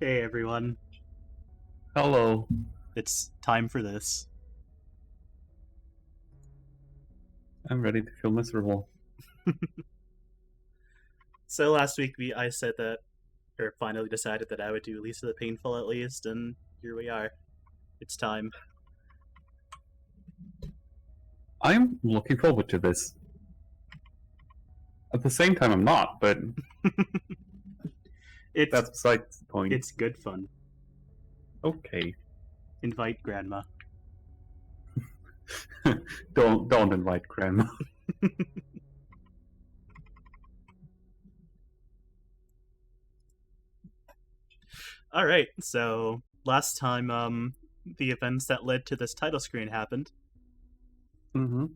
Hey everyone, Hello. it's time for this. I'm ready to feel miserable. So last week I said that, or finally decided that I would do Lisa the Painful at least, and here we are. It's time. I'm looking forward to this. At the same time, I'm not, but It's that's besides the point. it's good fun. Okay. Invite grandma. Don't invite Grandma. All right, so last time the events that led to this title screen happened, Mm-hmm.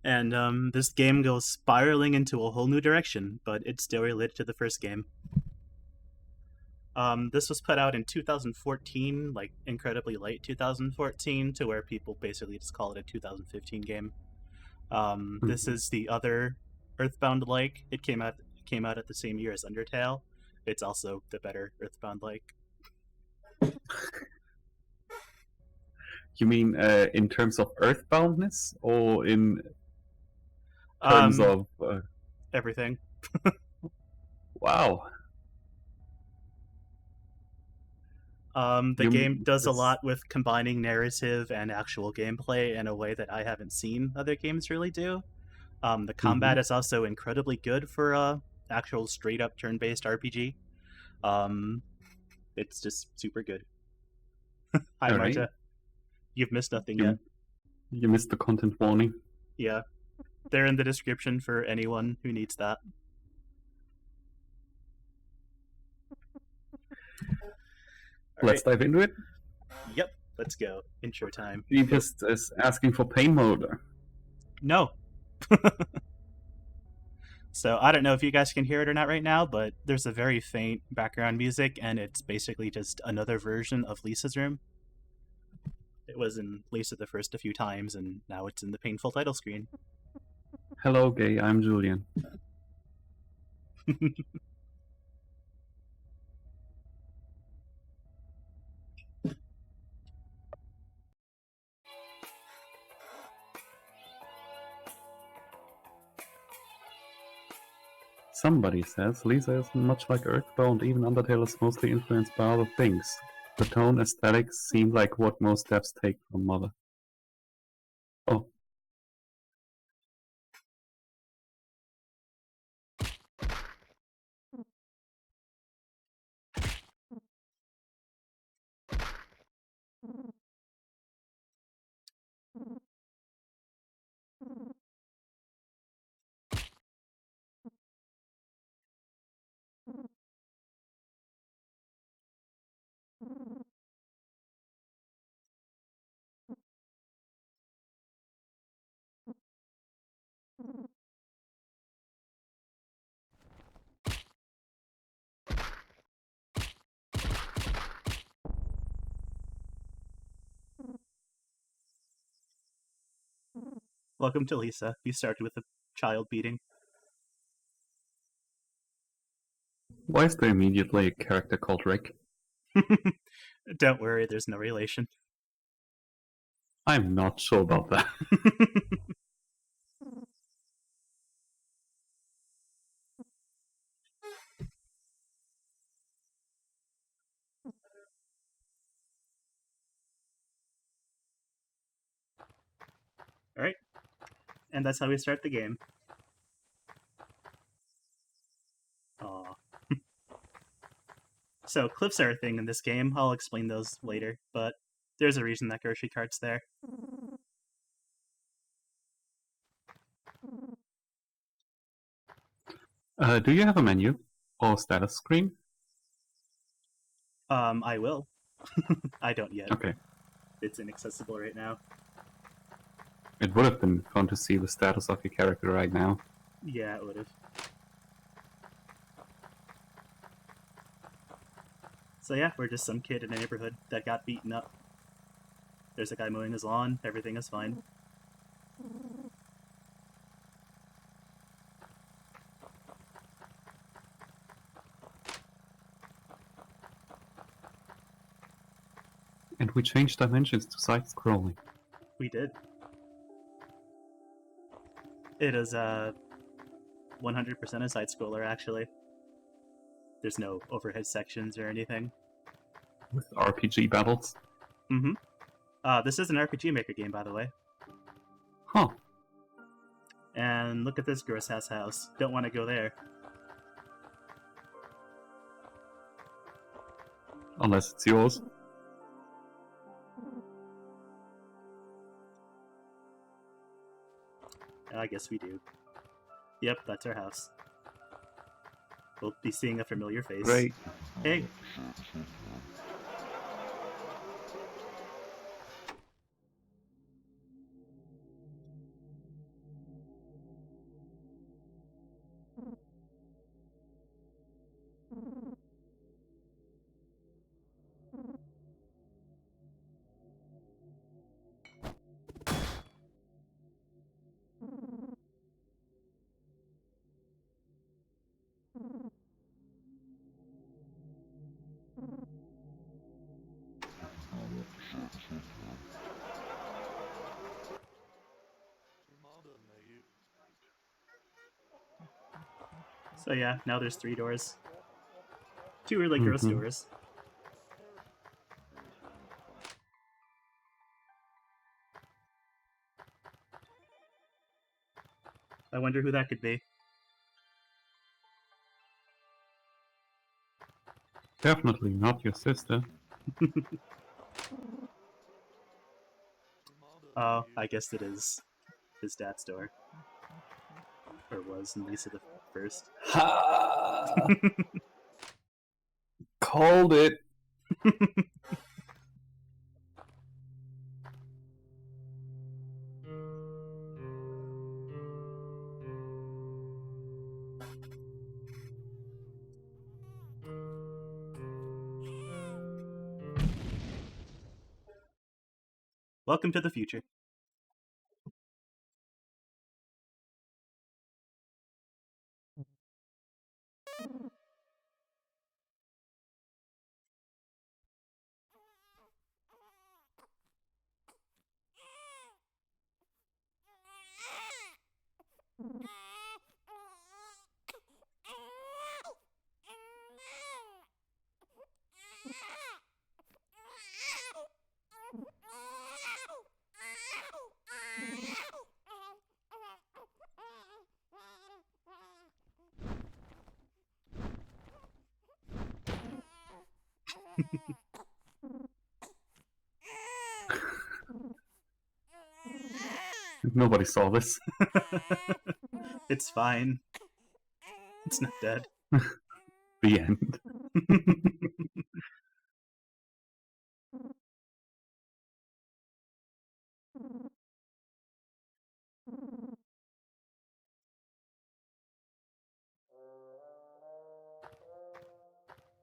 and this game goes spiraling into a whole new direction, but it's still related to the first game. This was put out in 2014, like incredibly late 2014, to where people basically just call it a 2015 game. This Mm-hmm. is the other Earthbound like. It came out at the same year as Undertale. It's also the better Earthbound like. You mean in terms of earthboundness, or in terms Um, of Everything. wow? The You game mean does a this? lot with combining narrative and actual gameplay in a way that I haven't seen other games really do. The Mm-hmm. combat is also incredibly good for a actual straight up turn based RPG. Um, it's just super good. Hi, All right. Marta. You've missed nothing yet. You you missed the content warning. Yeah, they're in the description for anyone who needs that. All Let's right. dive into it. Yep. Let's go. Intro time. You Go. just is asking for pain mode. No. So I don't know if you guys can hear it or not right now, but there's a very faint background music, and it's basically just another version of Lisa's room. It was in Lisa the first a few times, and now it's in the painful title screen. Hello, gay. I'm Julian. Somebody says Lisa isn't much like Earthbound, even Undertale is mostly influenced by other things. The tone aesthetics seem like what most devs take from Mother. Oh, Welcome to Lisa. You started with a child beating. why is there immediately a character called Rick? Don't worry, there's no relation. I'm not sure about that. All right, and that's how we start the game. Aw. So cliffs are a thing in this game. I'll explain those later, but there's a reason that grocery cart's there. Do you have a menu or status screen? I will. I don't yet. Okay. It's inaccessible right now. It would have been fun to see the status of your character right now. Yeah, it would have. So yeah, we're just some kid in a neighborhood that got beaten up. There's a guy mowing his lawn. Everything is fine. And we changed dimensions to side-scrolling. We did. It is 100% a side scroller, actually. There's no overhead sections or anything. With RPG battles. Mm-hmm. This is an RPG Maker game, by the way. Huh. And look at this gross ass house. Don't want to go there. Unless it's yours. I guess we do. Yep, that's our house. We'll be seeing a familiar face. Great. Hey. So yeah, now there's 3 doors. 2 are like gross doors. I wonder who that could be. Definitely not your sister. Oh, I guess it is his dad's door. Or was in Lisa the First. Ha! Called it! Welcome to the future. Nobody saw this. It's fine. It's not dead. The end.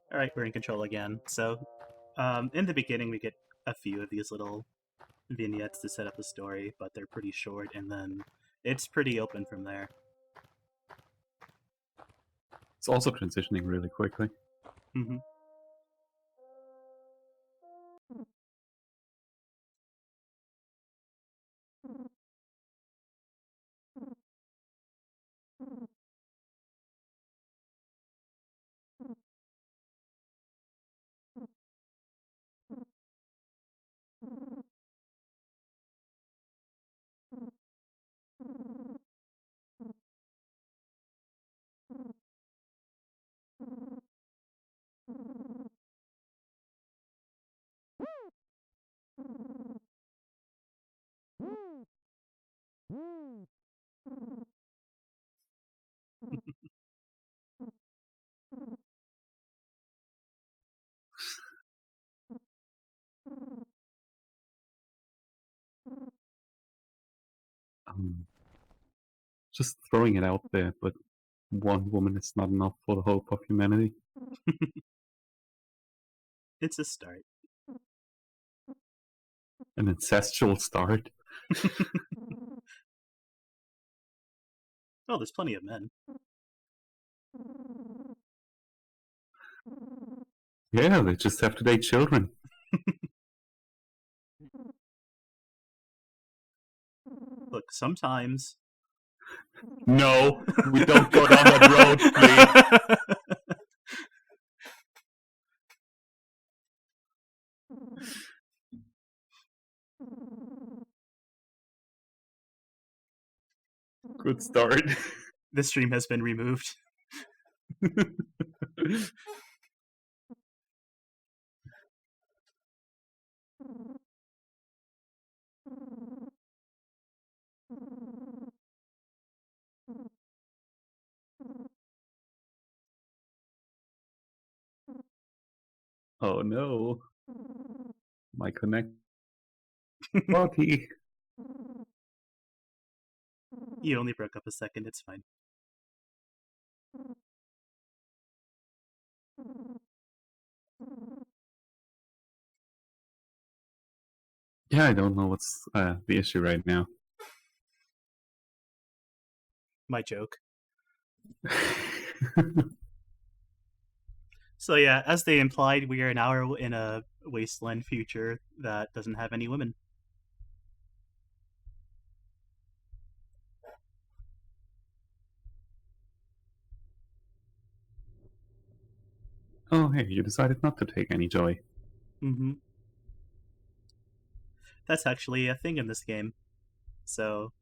Alright, we're in control again. So, in the beginning, we get a few of these little vignettes to set up the story, but they're pretty short, and then it's pretty open from there. It's also transitioning really quickly. Mm-hmm. Just throwing it out there, but one woman is not enough for the hope of humanity. It's a start. An incestual start. Oh, there's plenty of men. Yeah, they just have to date children. Look, sometimes. No, we don't go down that road, please. Good start. The stream has been removed. Oh no. My connect. Doki. You only broke up a second, it's fine. Yeah, I don't know what's the issue right now. My joke. So yeah, as they implied, we are now in a wasteland future that doesn't have any women. Oh, hey, you decided not to take any joy. Mm-hmm. That's actually a thing in this game. So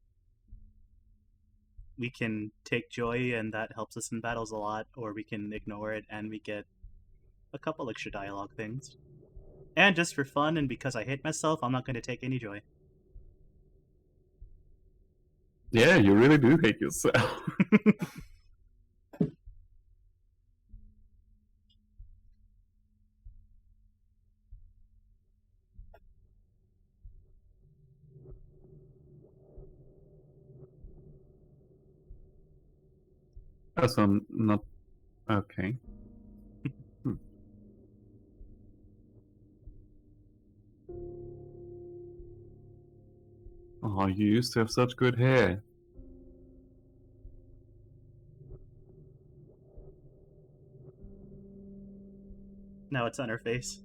we can take joy and that helps us in battles a lot, or we can ignore it and we get a couple extra dialogue things. And just for fun and because I hate myself, I'm not going to take any joy. Yeah, you really do hate yourself. Oh, so I'm not... Okay. Oh, you used to have such good hair. Now it's on her face.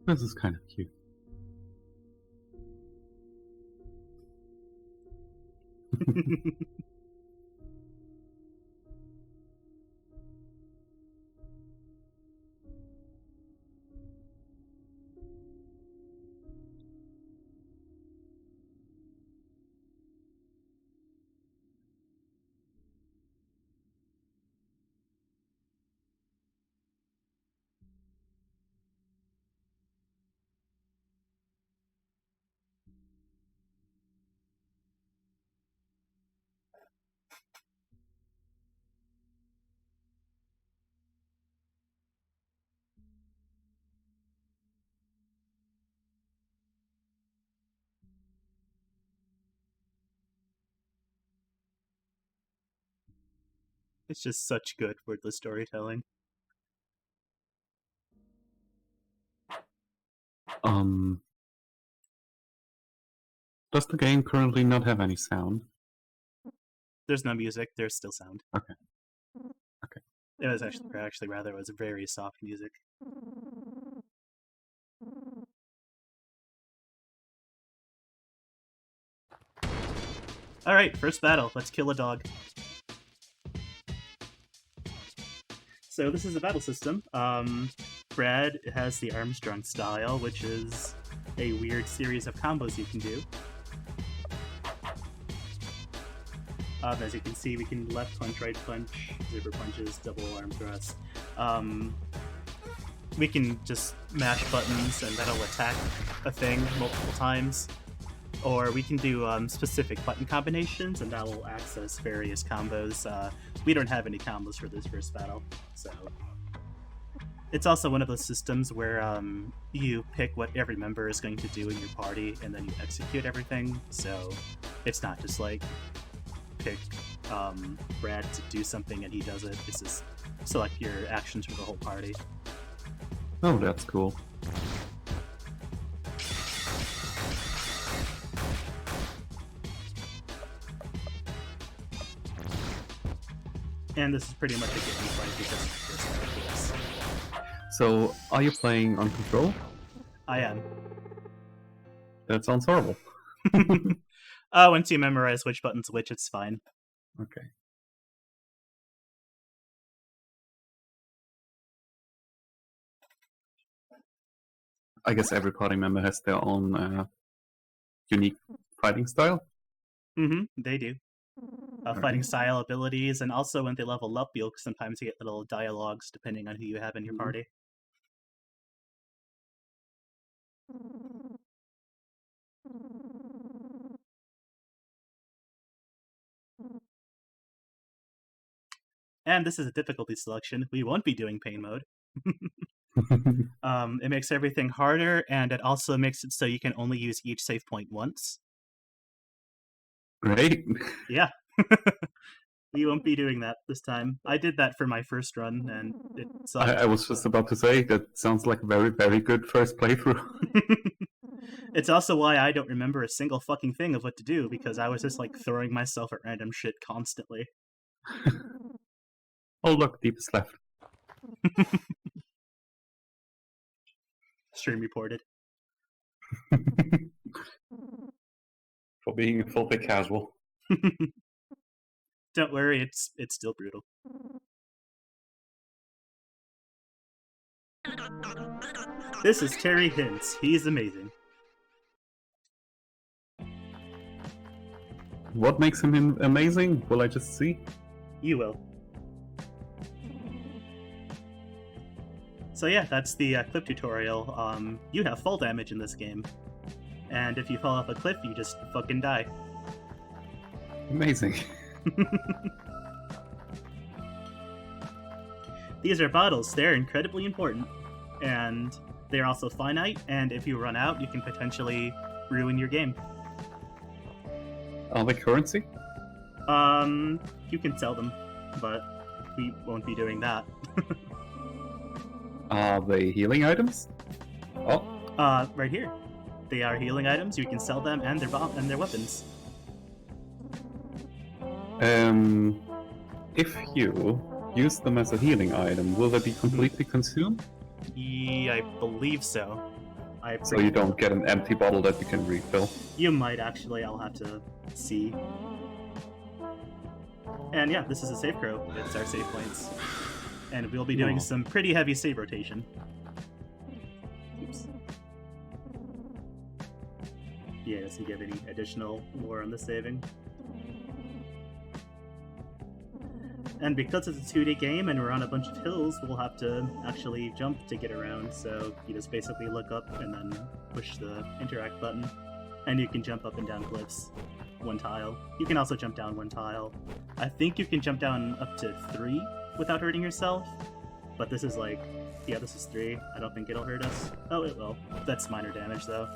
This is kind of cute. It's just such good wordless storytelling. Does the game currently not have any sound? There's no music, there's still sound. Okay. Okay. It was actually rather, it was very soft music. Alright, first battle. Let's kill a dog. So this is a battle system. Brad has the Armstrong style, which is a weird series of combos you can do. As you can see, we can left punch, right punch, zipper punches, double arm thrust. We can just mash buttons and that'll attack a thing multiple times. or we can do specific button combinations, and that will access various combos. We don't have any combos for this first battle, so it's also one of those systems where you pick what every member is going to do in your party, and then you execute everything. So it's not just like pick Brad to do something and he does it. It's just select your actions for the whole party. Oh, that's cool. And this is pretty much a get me fight because it's the first battle for this. So, are you playing on control? I am. That sounds horrible. Once you memorize which button's which, it's fine. Okay. I guess every party member has their own unique fighting style. They do. Fighting style, abilities, and also when they level up, you'll sometimes get little dialogues depending on who you have in your party. And this is a difficulty selection. We won't be doing pain mode. It makes everything harder, and it also makes it so you can only use each save point once. Great. Yeah. We won't be doing that this time. I did that for my first run, and it sucked. I was just about to say, that sounds like a very, very good first playthrough. It's also why I don't remember a single fucking thing of what to do, because I was just like throwing myself at random shit constantly. Oh look, deepest left. Stream reported. For being a full bit casual. Don't worry, it's still brutal. This is Terry Hintz. He's amazing. What makes him amazing? Will I just see? You will. So yeah, that's the clip tutorial. You have fall damage in this game. And if you fall off a cliff, you just fucking die. Amazing. These are bottles. They're incredibly important. And they're also finite, and if you run out, you can potentially ruin your game. Are they currency? You can sell them, but we won't be doing that. Are they healing items? Oh. Right here. They are healing items. You can sell them and their weapons. If you use them as a healing item, will they be completely consumed? Yeah, I believe so. So you don't get an empty bottle that you can refill? You might actually. I'll have to see. And yeah, this is a save crow. It's our save points. And we'll be doing some pretty heavy save rotation. Oops. Yeah, it doesn't give any additional lore on the saving. And because it's a 2D game and we're on a bunch of hills, we'll have to actually jump to get around. So you just basically look up and then push the interact button. And you can jump up and down cliffs. One tile. You can also jump down one tile. I think you can jump down up to 3 without hurting yourself. But this is like, yeah, this is 3. I don't think it'll hurt us. Oh, it will. That's minor damage though.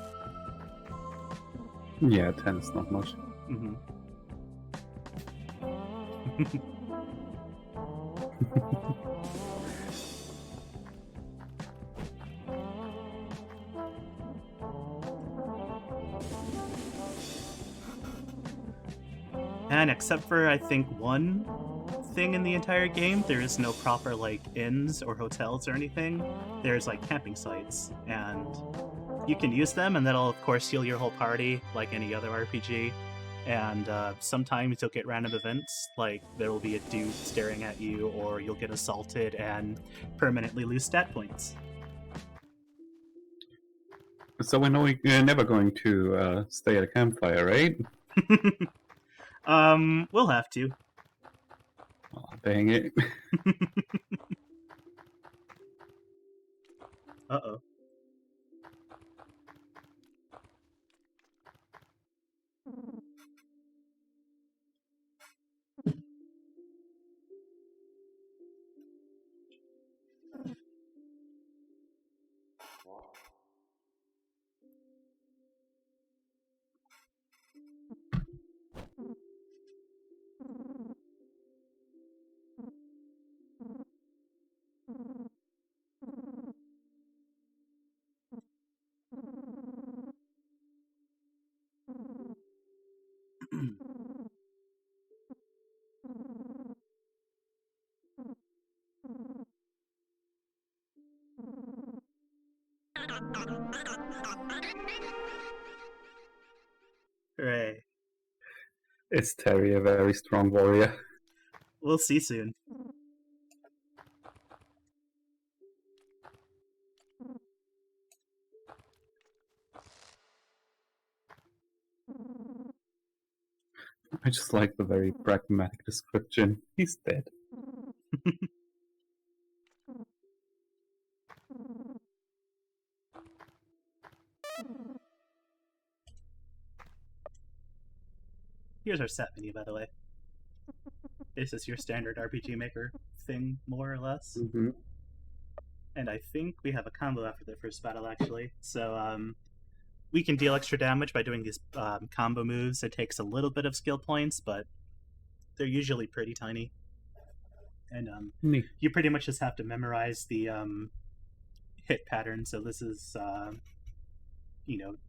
Yeah, 10 is not much. Mm-hmm. And except for, I think, one thing in the entire game, there is no proper, like, inns or hotels or anything. There's, like, camping sites, and you can use them, and that'll, of course, heal your whole party, like any other RPG. And sometimes you'll get random events, like there will be a dude staring at you, or you'll get assaulted and permanently lose stat points. So we know we're never going to stay at a campfire, right? We'll have to. Oh, dang it. Uh-oh. Hooray. Is Terry a very strong warrior? We'll see soon. I just like the very pragmatic description. He's dead. Here's our set menu, by the way. This is your standard RPG Maker thing, more or less. Mm-hmm. And I think we have a combo after the first battle, actually. So, we can deal extra damage by doing these combo moves. It takes a little bit of skill points, but they're usually pretty tiny. And you pretty much just have to memorize the hit pattern. So this is, the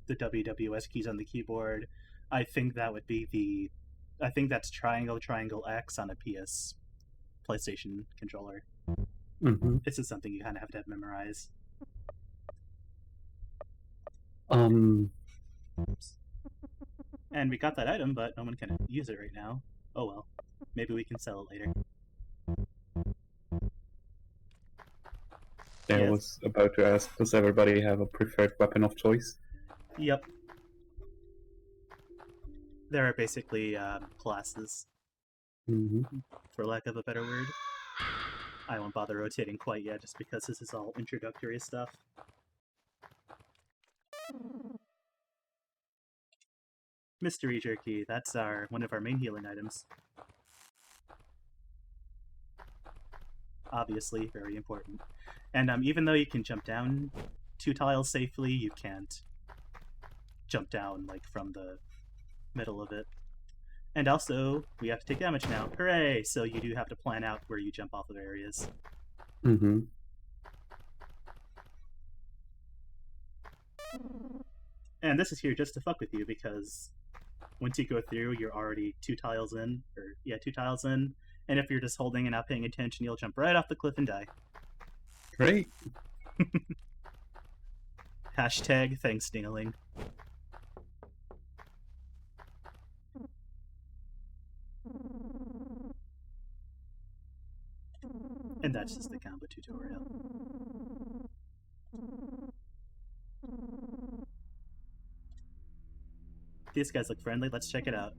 WWS keys on the keyboard. I think that would be I think that's triangle, triangle X on a PlayStation controller. Mm-hmm. This is something you kind of have to memorize. Oops. And we got that item, but no one can use it right now. Oh well. Maybe we can sell it later. I Yes. was about to ask, does everybody have a preferred weapon of choice? Yep. There are basically classes, Mm-hmm. for lack of a better word. I won't bother rotating quite yet, just because this is all introductory stuff. Mystery Jerky, that's one of our main healing items. Obviously, very important. And even though you can jump down 2 tiles safely, you can't jump down from the middle of it. And also, we have to take damage now. Hooray! So you do have to plan out where you jump off of areas. Mm-hmm. And this is here just to fuck with you, because once you go through, you're already 2 tiles in. 2 tiles in. And if you're just holding and not paying attention, you'll jump right off the cliff and die. Great. Hashtag thanks, Dingling. And that's just the combo tutorial. These guys look friendly, let's check it out.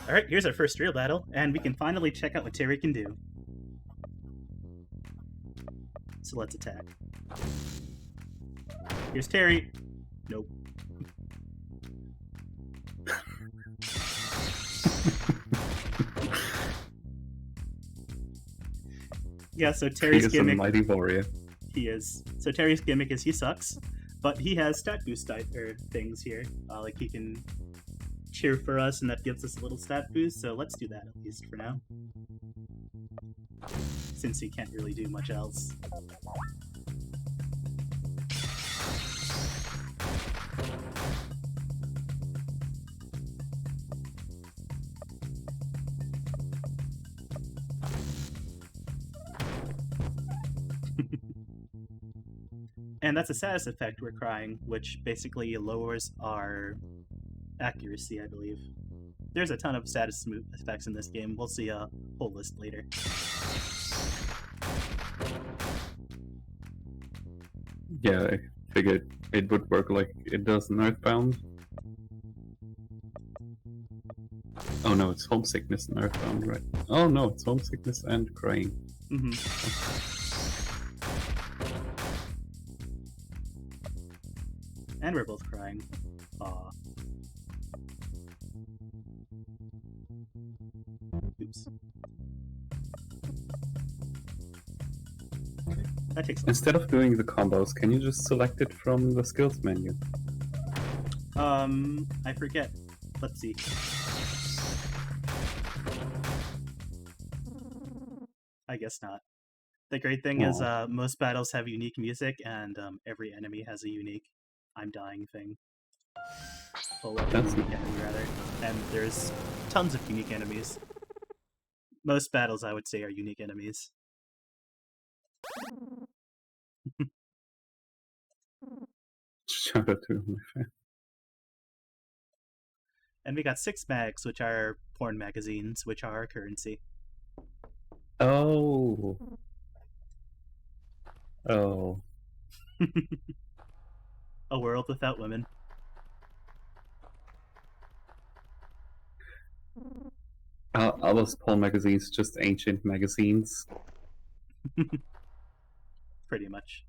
Alright, here's our first real battle, and we can finally check out what Terry can do. So let's attack. Here's Terry. Nope. Yeah, so Terry's gimmick... He is a mighty warrior. He is. So Terry's gimmick is he sucks, but he has stat boost things here. He can cheer for us, and that gives us a little stat boost, so let's do that at least for now. Since he can't really do much else. And that's a status effect we're crying, which basically lowers our accuracy, I believe. There's a ton of status effects in this game. We'll see a whole list later. Yeah, I figured it would work like it does in Earthbound. Oh no, it's homesickness in Earthbound, right? Oh no, it's homesickness and crying. Mm-hmm. And we're both crying. Aw. Oops. That takes long. Instead of doing the combos, can you just select it from the skills menu? I forget. Let's see. I guess not. The great thing is Oh, most battles have unique music, and every enemy has a unique I'm dying thing. Well, a that's unique enemy, rather. And there's tons of unique enemies. Most battles, I would say, are unique enemies. shout out to my fan. And we got 6 mags, which are porn magazines, which are our currency. Oh, oh. A world without women. Are those porn magazines just ancient magazines? Pretty much.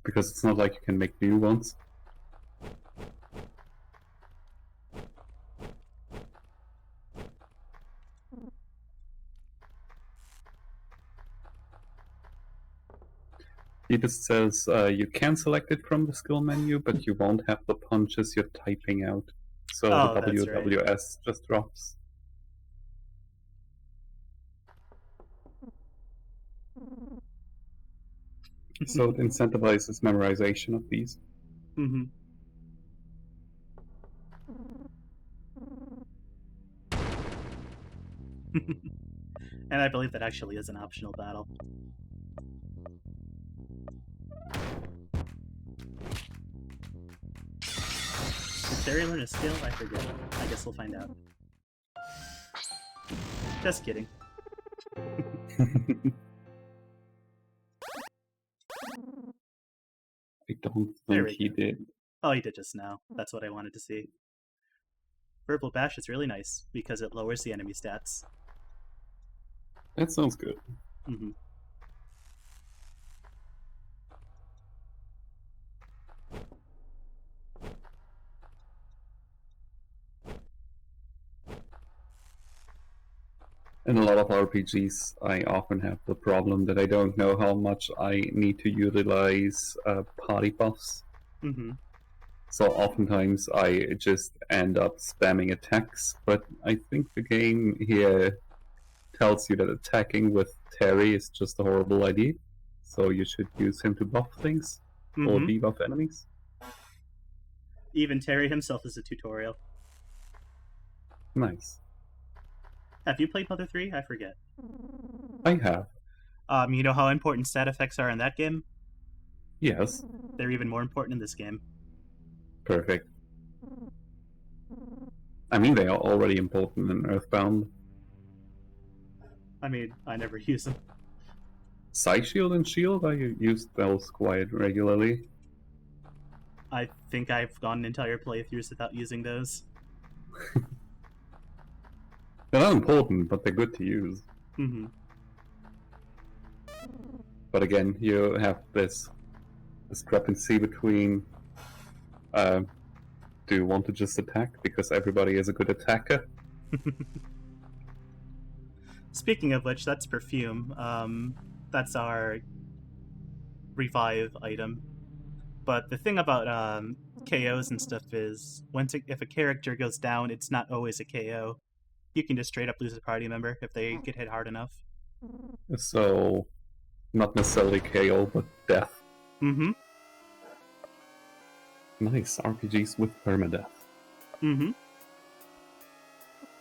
Because it's not like you can make new ones. It just says you can select it from the skill menu, but you won't have the punches you're typing out. So the Oh, that's right. WWS just drops. So it incentivizes memorization of these. Mm-hmm. And I believe that actually is an optional battle. Did Terry learn a skill? I forget. I guess we'll find out. Just kidding. I don't There think we he go. did. Oh, he did just now. That's what I wanted to see. Verbal Bash is really nice because it lowers the enemy stats. That sounds good. Mm-hmm. In a lot of RPGs, I often have the problem that I don't know how much I need to utilize party buffs. Mm-hmm. So oftentimes I just end up spamming attacks, but I think the game here tells you that attacking with Terry is just a horrible idea. So you should use him to buff things or Mm-hmm. debuff enemies. Even Terry himself is a tutorial. Nice. Have you played Mother 3? I forget. I have. You know how important stat effects are in that game? Yes. They're even more important in this game. Perfect. I mean, they are already important in Earthbound. I mean, I never use them. Psy Shield and Shield, I use those quite regularly. I think I've gone entire playthroughs without using those. They're not important, but they're good to use. Mm-hmm. But again, you have this discrepancy between do you want to just attack because everybody is a good attacker? Speaking of which, that's perfume. That's our revive item. But the thing about KOs and stuff is, if a character goes down, it's not always a KO. You can just straight up lose a party member if they get hit hard enough. So, not necessarily KO, but death. Mm-hmm. Nice, RPGs with permadeath. Mm-hmm.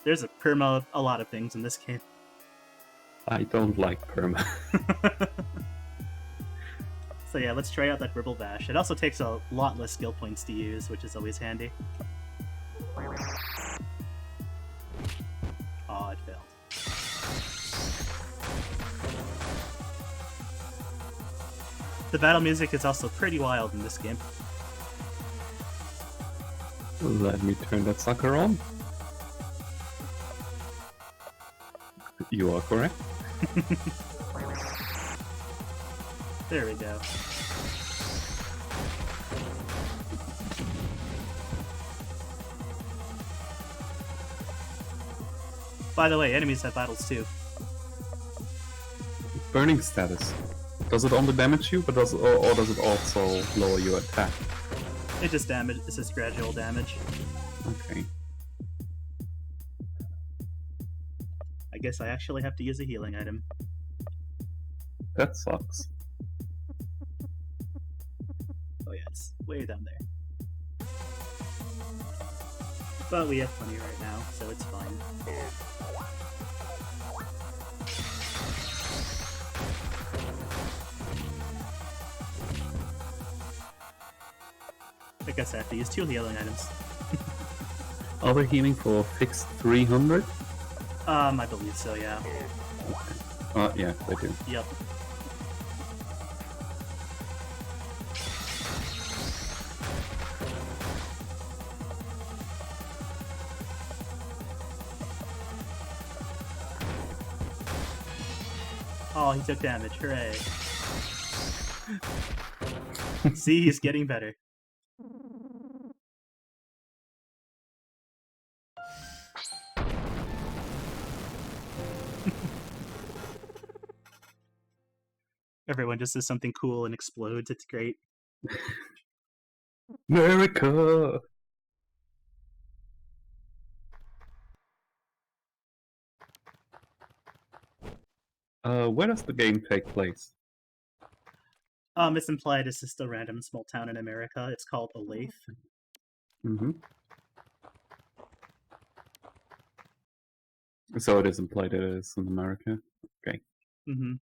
There's a lot of things in this game. I don't like perma. So yeah, let's try out that Verbal Bash. It also takes a lot less skill points to use, which is always handy. Oh, it failed. The battle music is also pretty wild in this game. Let me turn that sucker on. You are correct. There we go. By the way, enemies have battles too. Burning status. Does it only damage you, but or does it also lower your attack? It just it's just gradual damage. Okay. I guess I actually have to use a healing item. That sucks. Oh yeah, it's way down there. But we have plenty right now, so it's fine. I guess I have to use 2 healing items. Other healing for fixed 300? I believe so, yeah. Okay. Yeah, they do. Yep. Oh, he took damage. Hooray. See, he's getting better. Everyone just does something cool and explodes. It's great. America! Where does the game take place? It's implied it's just a random small town in America. It's called Olathe. Mm-hmm. So it is implied it is in America? Okay. Mm-hmm.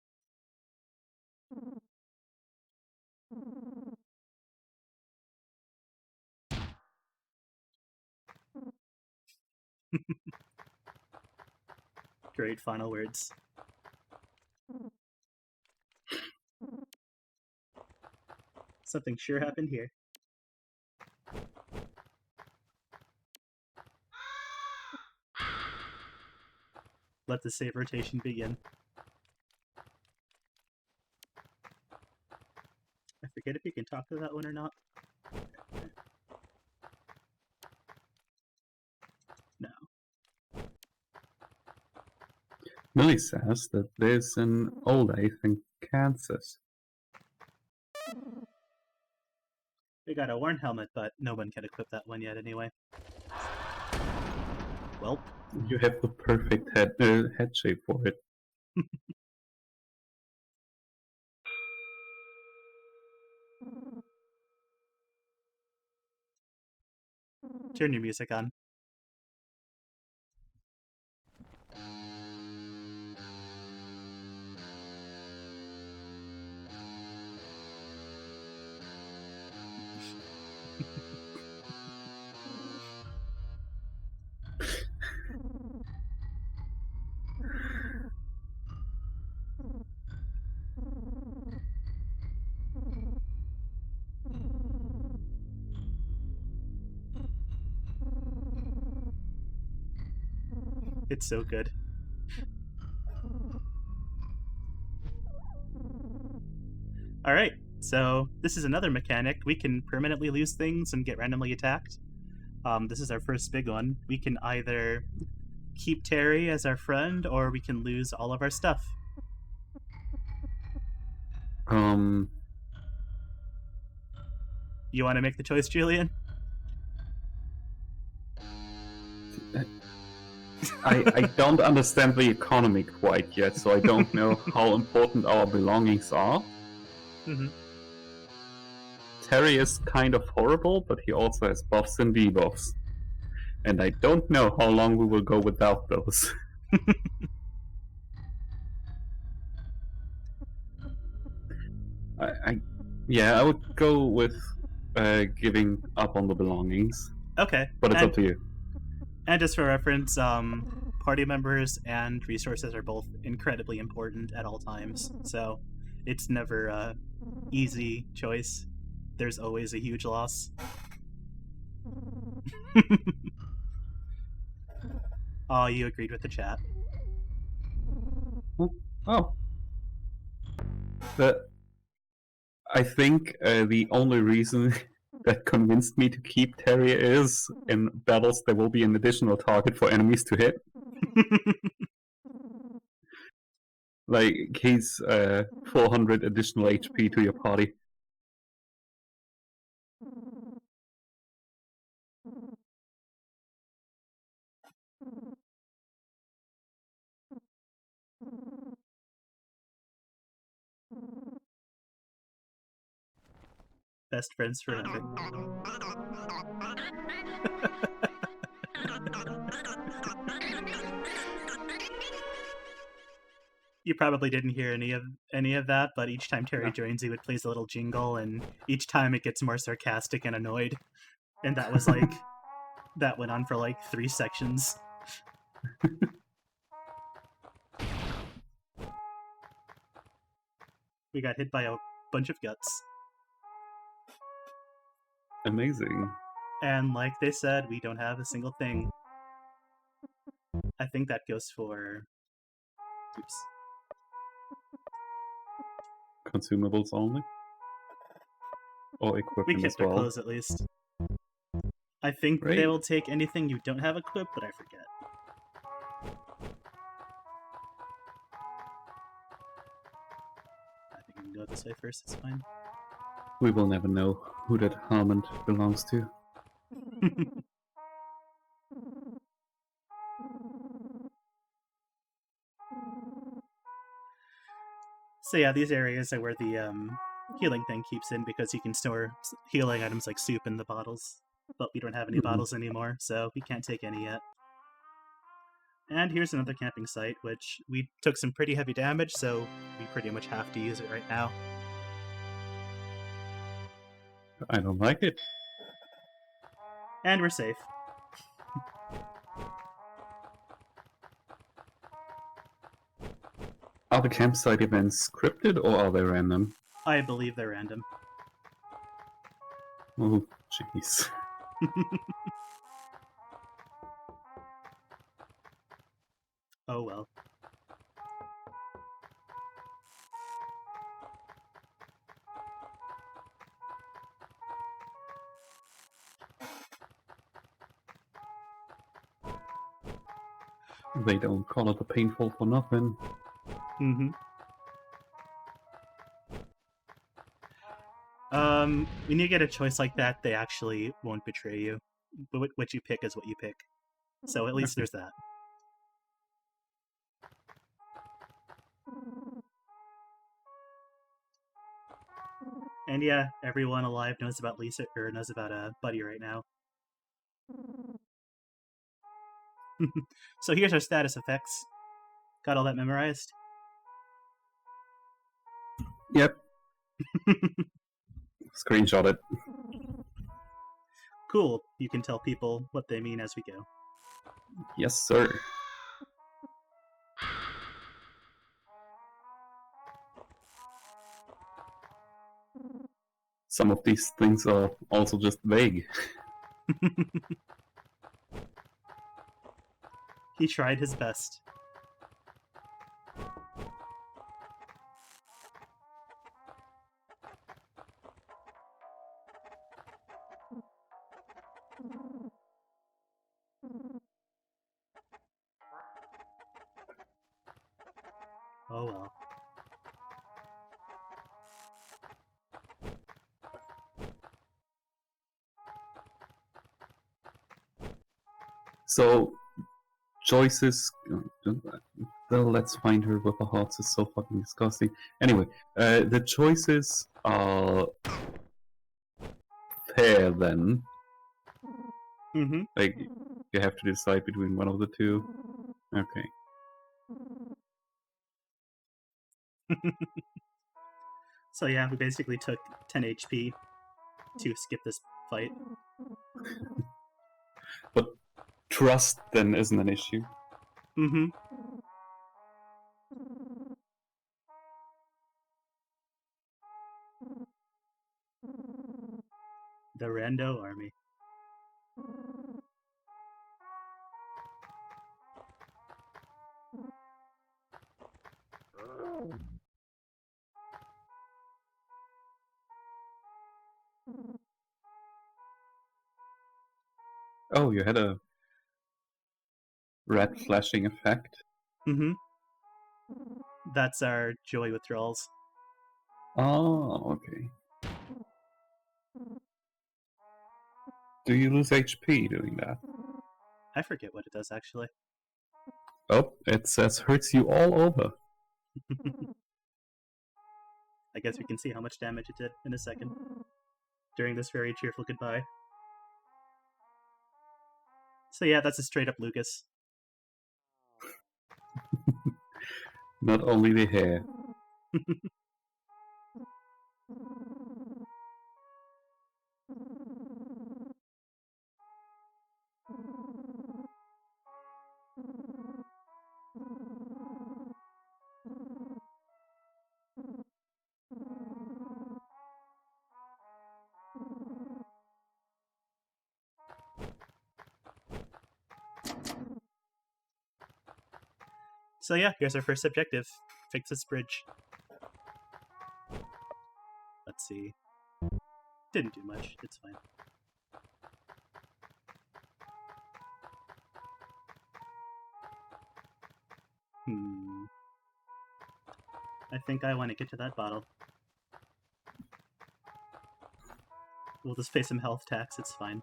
Great final words. Something sure happened here. Let the save rotation begin. I forget if you can talk to that one or not. No. Millie says that there's an Olathe in Kansas. We got a worn helmet, but no one can equip that one yet anyway. Well. You have the perfect head shape for it. Turn your music on. It's so good. Alright, so this is another mechanic. We can permanently lose things and get randomly attacked. This is our first big one. We can either keep Terry as our friend, or we can lose all of our stuff. You want to make the choice, Julian? I don't understand the economy quite yet, so I don't know how important our belongings are. Mm-hmm. Terry is kind of horrible, but he also has buffs and debuffs. And I don't know how long we will go without those. I would go with giving up on the belongings. Okay. But it's up to you. And just for reference, party members and resources are both incredibly important at all times. So it's never a easy choice. There's always a huge loss. Oh, you agreed with the chat. Oh. I think the only reason that convinced me to keep Terry is in battles there will be an additional target for enemies to hit. Like, he's 400 additional HP to your party. Best friends forever. You probably didn't hear any of that, but each time Terry No. joins, he would play a little jingle, and each time it gets more sarcastic and annoyed. And that was like that went on for like 3 sections. We got hit by a bunch of guts. Amazing. And like they said, we don't have a single thing. I think that goes for... Oops. Consumables only? Or We equipment as kept our well? clothes at least. I think Great. they will take anything you don't have equipped, but I forget. I think we can go this way first, it's fine. We will never know who that almond belongs to. So yeah, these areas are where the healing thing keeps in, because you can store healing items like soup in the bottles. But we don't have any bottles anymore, so we can't take any yet. And here's another camping site, which we took some pretty heavy damage, so we pretty much have to use it right now. I don't like it. And we're safe. Are the campsite events scripted or are they random? I believe they're random. Oh, jeez. Oh well. They don't call it a painful for nothing. Mm-hmm. When you get a choice like that, they actually won't betray you. But what you pick is what you pick. So at least there's that. And yeah, everyone alive knows about Lisa, or knows about Buddy right now. So here's our status effects. Got all that memorized? Yep. Screenshot it. Cool. You can tell people what they mean as we go. Yes, sir. Some of these things are also just vague. He tried his best. Oh well. So, Joyce's... let's find her with the hearts is so fucking disgusting. Anyway, the choices are fair then. Mm-hmm. Like, you have to decide between one of the two. Okay. So yeah, we basically took 10 HP to skip this fight. But trust then isn't an issue. Mm-hmm. The Rando army. Oh, you had a red flashing effect? Mm-hmm. That's our joy withdrawals. Oh, okay. Do you lose HP doing that? I forget what it does, actually. Oh, it says hurts you all over. I guess we can see how much damage it did in a second. during this very cheerful goodbye. So yeah, that's a straight up Lucas. Not only the hair. So yeah, here's our first objective. Fix this bridge. Let's see. Didn't do much. It's fine. I think I want to get to that bottle. We'll just pay some health tax, it's fine.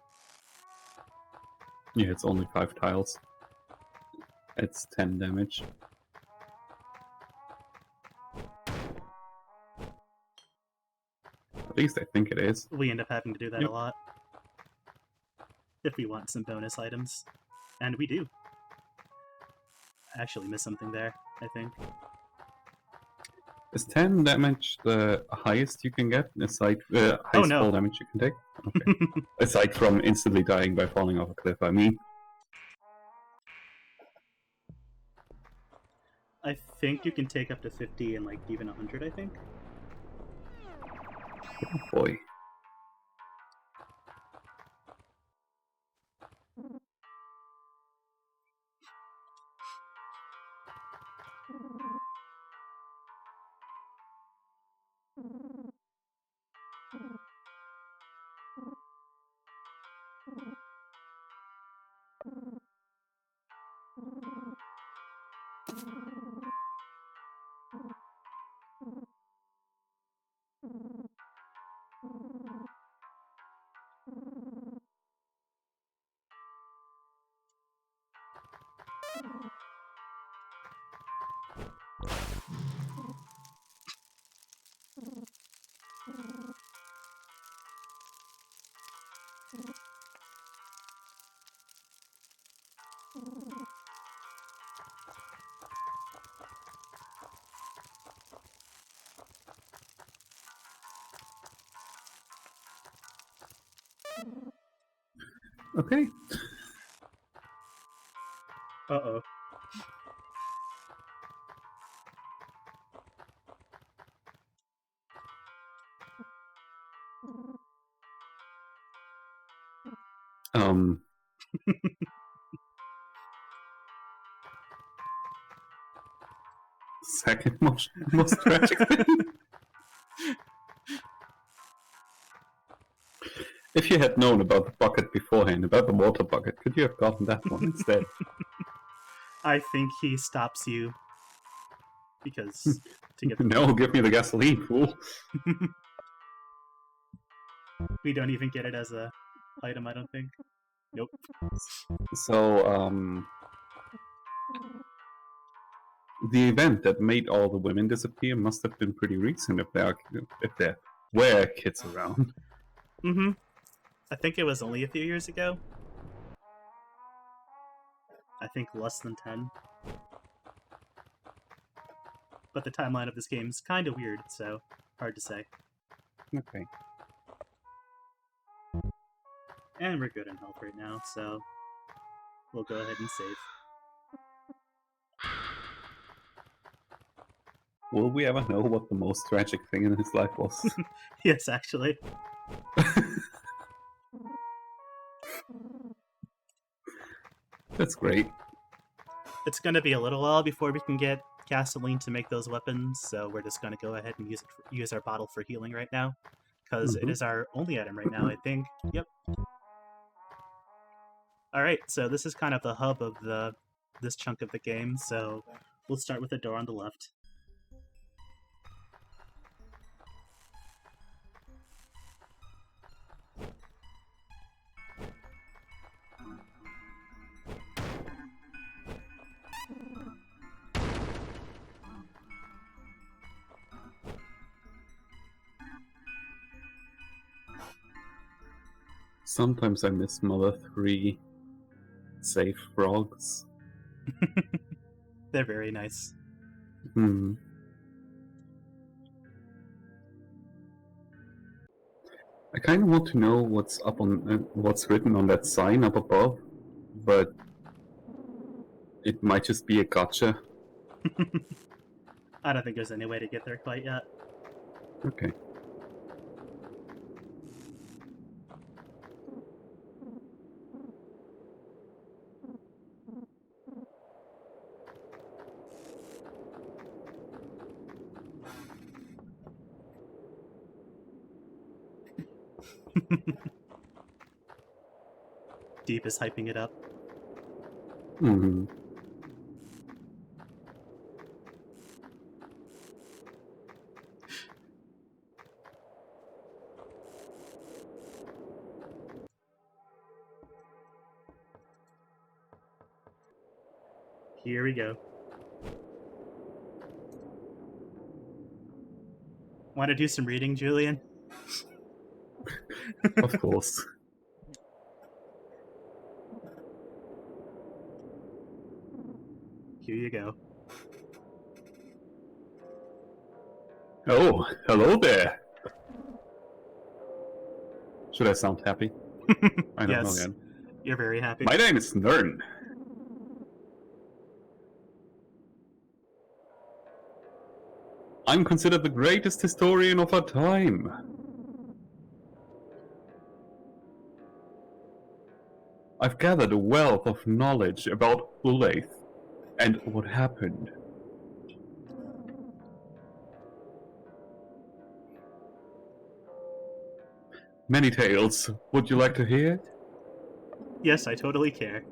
Yeah, it's only 5 tiles. It's 10 damage. At least I think it is. We end up having to do that Yep. a lot. If we want some bonus items. And we do. I actually missed something there, I think. Is 10 damage the highest you can get? Aside, highest no. fall damage you can take? Okay. Aside from instantly dying by falling off a cliff, I mean. I think you can take up to 50 and like even 100, I think. Oh boy. Okay. Uh-oh. Second most tragic thing. If you had known about the bucket beforehand, about the water bucket, could you have gotten that one instead? I think he stops you. Because to get No, give me the gasoline, fool. We don't even get it as a item, I don't think. Nope. So, the event that made all the women disappear must have been pretty recent if there were kids around. Mm-hmm. I think it was only a few years ago. I think less than 10. But the timeline of this game is kind of weird, so hard to say. Okay. And we're good in health right now, so we'll go ahead and save. Will we ever know what the most tragic thing in his life was? Yes, actually. That's great. It's going to be a little while before we can get gasoline to make those weapons, so we're just going to go ahead and use our bottle for healing right now, because it is our only item right now, I think. Yep. Alright, so this is kind of the hub of this chunk of the game, so we'll start with the door on the left. Sometimes I miss Mother 3 safe frogs. They're very nice. Hmm. I kind of want to know what's up on what's written on that sign up above, but it might just be a gotcha. I don't think there's any way to get there quite yet. Okay. Deep is hyping it up. Hmm. Here we go. Want to do some reading, Julian? Of course. Here you go. Oh, hello there. Should I sound happy? I don't know Yes, again. you're very happy. My name is Nern. I'm considered the greatest historian of our time. I've gathered a wealth of knowledge about Ulaith and what happened. Many tales. Would you like to hear? Yes, I totally care.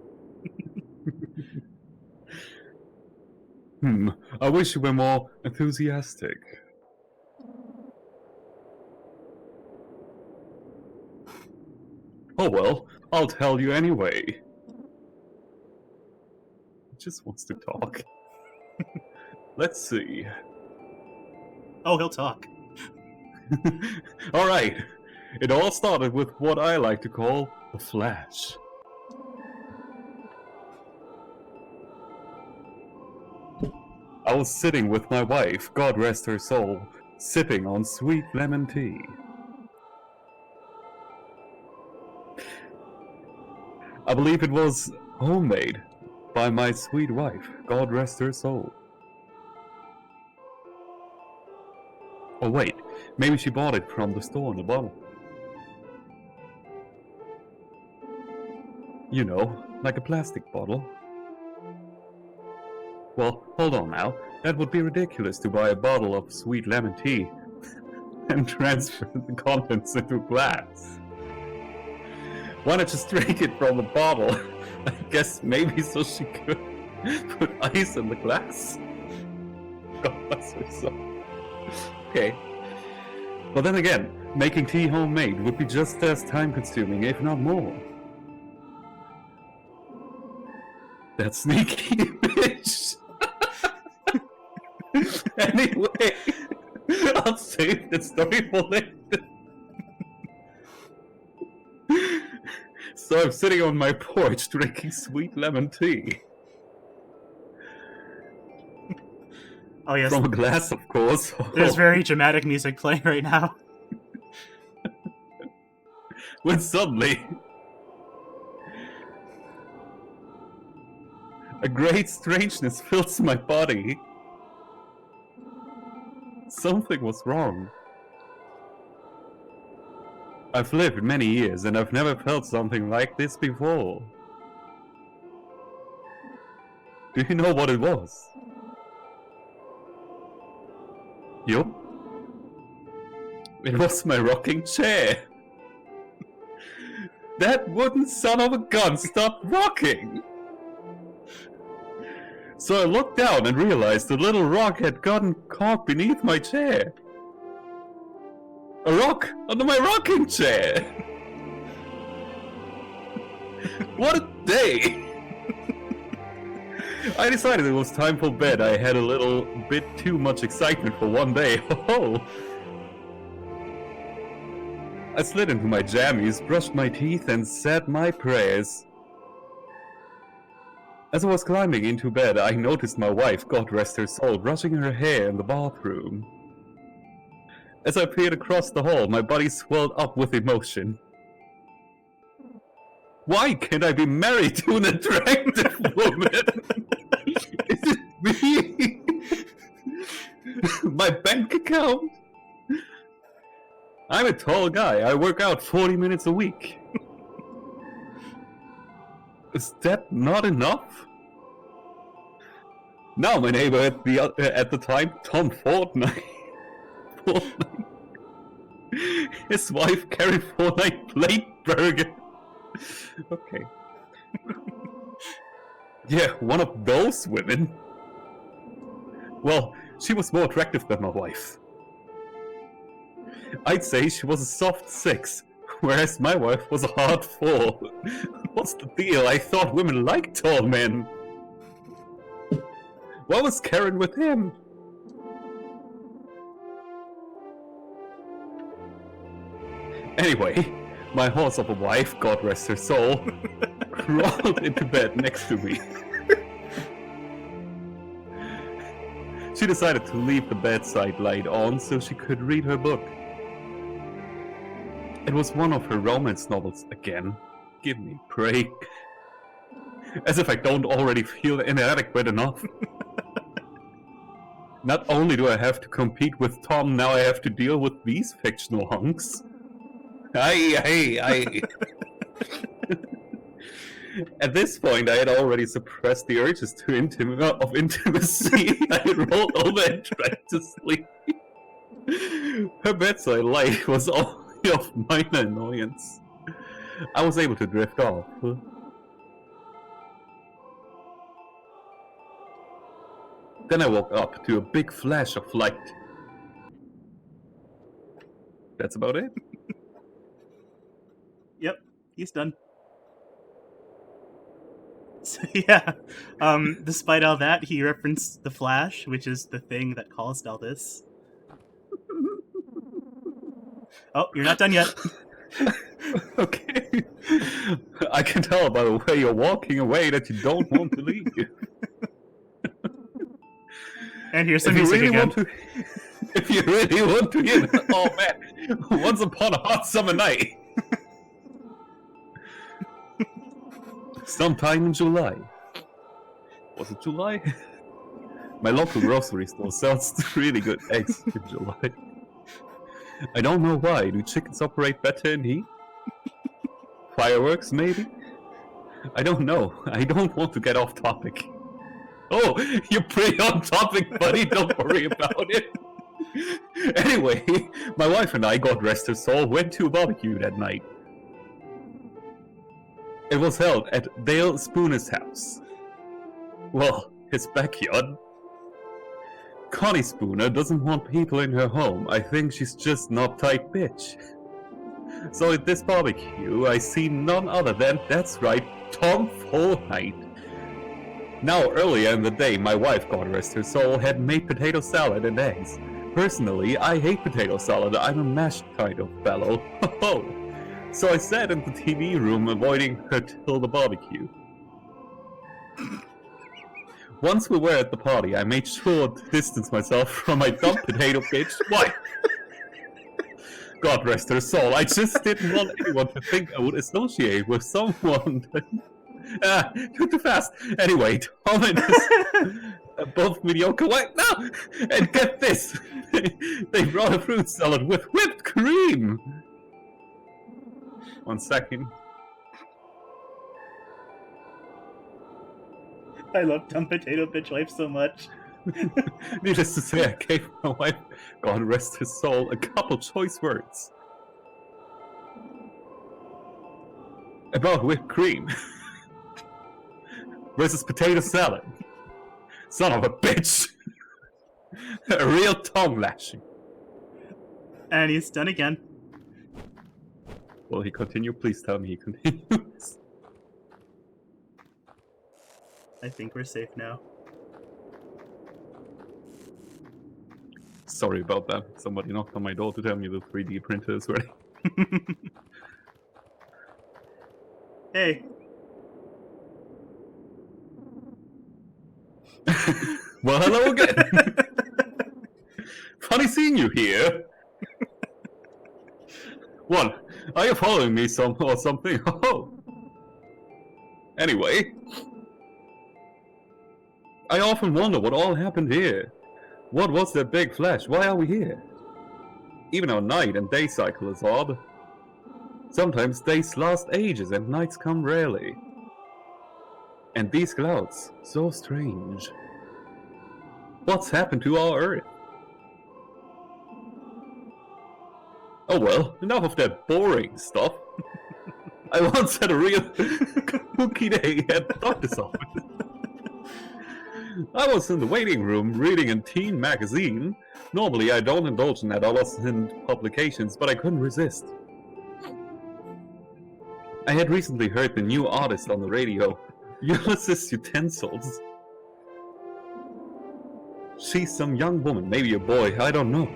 I wish you were more enthusiastic. Oh well, I'll tell you anyway. He just wants to talk. Let's see. Oh, he'll talk. Alright, it all started with what I like to call the Flash. I was sitting with my wife, God rest her soul, sipping on sweet lemon tea. I believe it was homemade by my sweet wife, God rest her soul. Oh wait, maybe she bought it from the store in a bottle. You know, like a plastic bottle. Well, hold on now. That would be ridiculous to buy a bottle of sweet lemon tea and transfer the contents into glass. Why not just drink it from the bottle? I guess maybe so she could put ice in the glass. God bless her soul. Okay. But then again, making tea homemade would be just as time-consuming, if not more. That sneaky bitch! Anyway, I'll save the story for later. So I'm sitting on my porch drinking sweet lemon tea. Oh yes, From a glass, of course. there's very dramatic music playing right now. When suddenly, a great strangeness fills my body. Something was wrong. I've lived many years and I've never felt something like this before. Do you know what it was? Yup. It was my rocking chair. That wooden son of a gun stopped rocking. So I looked down and realized the little rock had gotten caught beneath my chair. A rock under my rocking chair! What a day! I decided it was time for bed. I had a little bit too much excitement for one day. Oh! I slid into my jammies, brushed my teeth, and said my prayers. As I was climbing into bed, I noticed my wife, God rest her soul, brushing her hair in the bathroom. As I peered across the hall, my body swelled up with emotion. Why can't I be married to an attractive woman? Is it me? My bank account? I'm a tall guy. I work out 40 minutes a week. Is that not enough? Now my neighbor at the time, Tom Fortnite. His wife, Carrie Fortnite, played burger. Okay. Yeah, one of those women. Well, she was more attractive than my wife. I'd say she was a soft 6, whereas my wife was a hard 4. What's the deal? I thought women liked tall men. Why was Karen with him? Anyway, my horse of a wife, God rest her soul, crawled into bed next to me. She decided to leave the bedside light on so she could read her book. It was one of her romance novels again. Give me a break. As if I don't already feel inadequate enough. Not only do I have to compete with Tom, now I have to deal with these fictional hunks. I. At this point, I had already suppressed the urges of intimacy. I rolled over and tried to sleep. Her bedside light was only of minor annoyance. I was able to drift off. Then I woke up to a big flash of light. That's about it? Yep, he's done. So, yeah, despite all that, he referenced the Flash, which is the thing that caused all this. Oh, you're not done yet. Okay. I can tell by the way you're walking away that you don't want to leave. And here's some music again. If you really want to hear that, oh man, once upon a hot summer night. Sometime in July. Was it July? My local grocery store sells really good eggs in July. I don't know why. Do chickens operate better in heat? Fireworks, maybe? I don't know. I don't want to get off topic. Oh, you're pretty on topic, buddy. Don't worry about it. Anyway, my wife and I, God rest her soul, went to a barbecue that night. It was held at Dale Spooner's house. Well, his backyard. Connie Spooner doesn't want people in her home. I think she's just an uptight bitch. So at this barbecue, I see none other than, that's right, Tom Fortnite. Now, earlier in the day, my wife, God rest her soul, had made potato salad and eggs. Personally, I hate potato salad. I'm a mashed kind of fellow. So I sat in the TV room, avoiding her till the barbecue. Once we were at the party, I made sure to distance myself from my dumb potato bitch wife. God rest her soul, I just didn't want anyone to think I would associate with someone that... too fast. Anyway, Tom and his both mediocre. Wait, no! And get this! They brought a fruit salad with whipped cream! 1 second. I love dumb potato bitch wife so much. Needless to say, I gave my wife, God rest his soul, a couple choice words. About whipped cream. Versus potato salad. Son of a bitch. A real tongue lashing. And he's done again. Will he continue? Please tell me he continues. I think we're safe now. Sorry about that. Somebody knocked on my door to tell me the 3D printer is ready. Hey. Well, hello again. Funny seeing you here. What? Are you following me or something? Oh. Anyway, I often wonder what all happened here. What was that big flash? Why are we here? Even our night and day cycle is odd. Sometimes days last ages and nights come rarely. And these clouds, so strange. What's happened to our Earth? Oh well, enough of that boring stuff. I once had a real kooky day at the doctor's office. I was in the waiting room reading a teen magazine. Normally I don't indulge in adolescent publications, but I couldn't resist. I had recently heard the new artist on the radio, Ulysses Utensils. She's some young woman, maybe a boy, I don't know.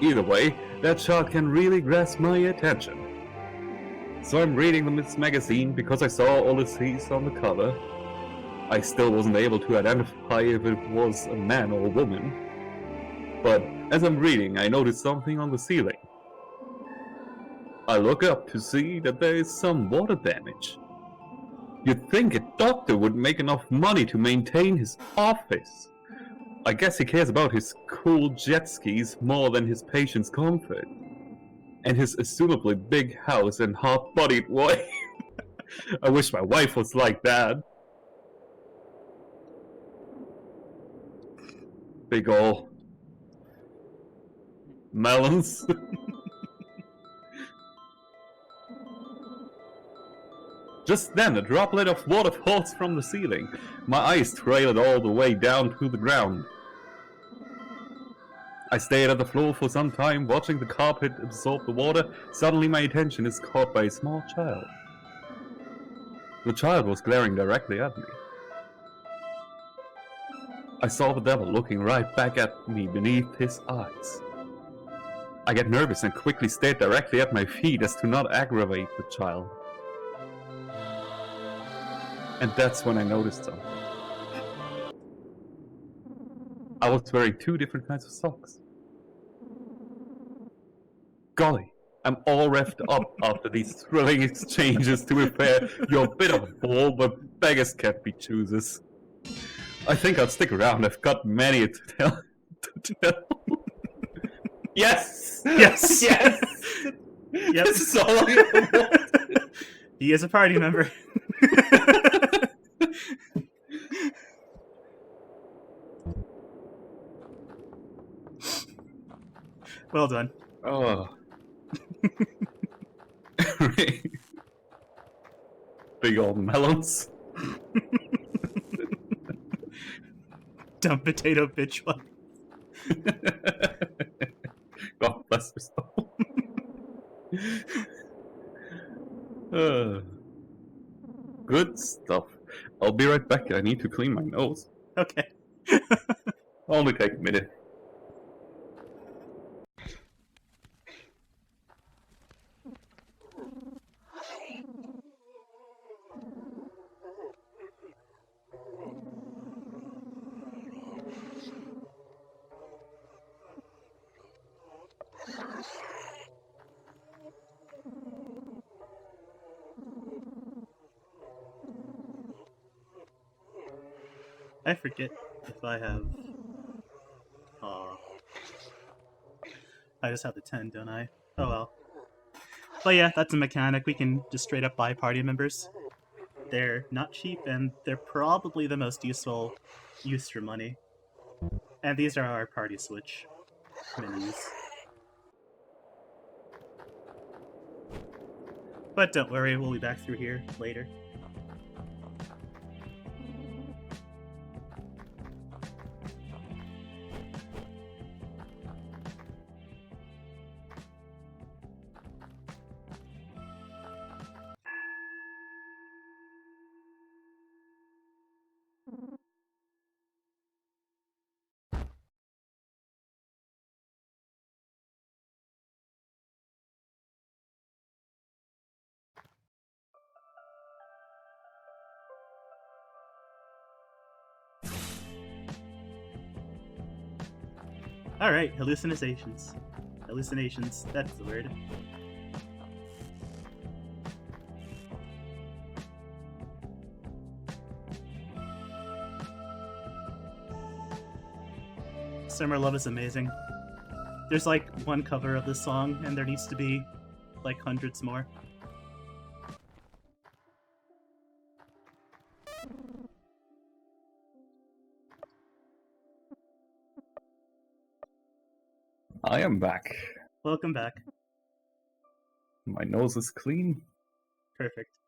Either way, that child can really grasp my attention. So I'm reading this magazine because I saw Ulysses on the cover. I still wasn't able to identify if it was a man or a woman. But as I'm reading, I notice something on the ceiling. I look up to see that there is some water damage. You'd think a doctor would make enough money to maintain his office. I guess he cares about his cool jet skis more than his patient's comfort. And his assumably big house and hot-bodied wife. I wish my wife was like that. Big ol' melons. Just then, a droplet of water falls from the ceiling. My eyes trailed all the way down to the ground. I stayed at the floor for some time, watching the carpet absorb the water. Suddenly my attention is caught by a small child. The child was glaring directly at me. I saw the devil looking right back at me beneath his eyes. I get nervous and quickly stared directly at my feet as to not aggravate the child. And that's when I noticed something. I was wearing two different kinds of socks. Golly, I'm all revved up after these thrilling exchanges. To be fair, you're a bit of a ball, but beggars can't be choosers. I think I'll stick around. I've got many to tell. Yes! Yes! Yes! Yep. This is all I want. He is a party member. Well done. Oh. Big old melons. Dumb potato bitch one. God bless her soul. Good stuff. I'll be right back. I need to clean my nose. Okay. Only take a minute. I forget if I have... I just have the 10, don't I? Oh well. But yeah, that's a mechanic. We can just straight up buy party members. They're not cheap, and they're probably the most useful use for money. And these are our party switch minis. But don't worry, we'll be back through here later. Alright, hallucinations. Hallucinations, that's the word. Summer Love is amazing. There's like one cover of this song, and there needs to be like hundreds more. I am back. Welcome back. My nose is clean. Perfect.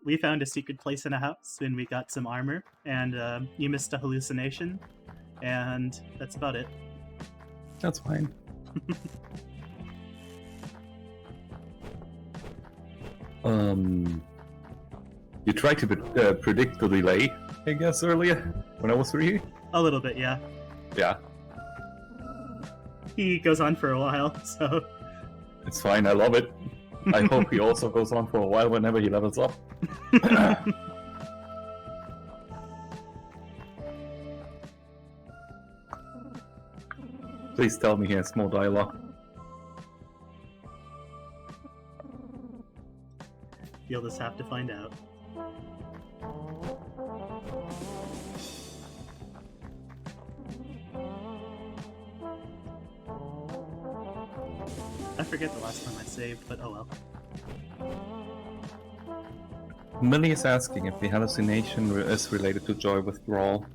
We found a secret place in a house, and we got some armor, and you missed a hallucination, and that's about it. That's fine. You tried to predict the delay, I guess, earlier when I was here. A little bit, yeah. Yeah, He goes on for a while, so it's fine. I love it. I hope he also goes on for a while whenever he levels up. Please tell me he has more dialogue. you'll just have to find out. I forget the last time I saved, but oh well. Millie is asking if the hallucination is related to joy withdrawal.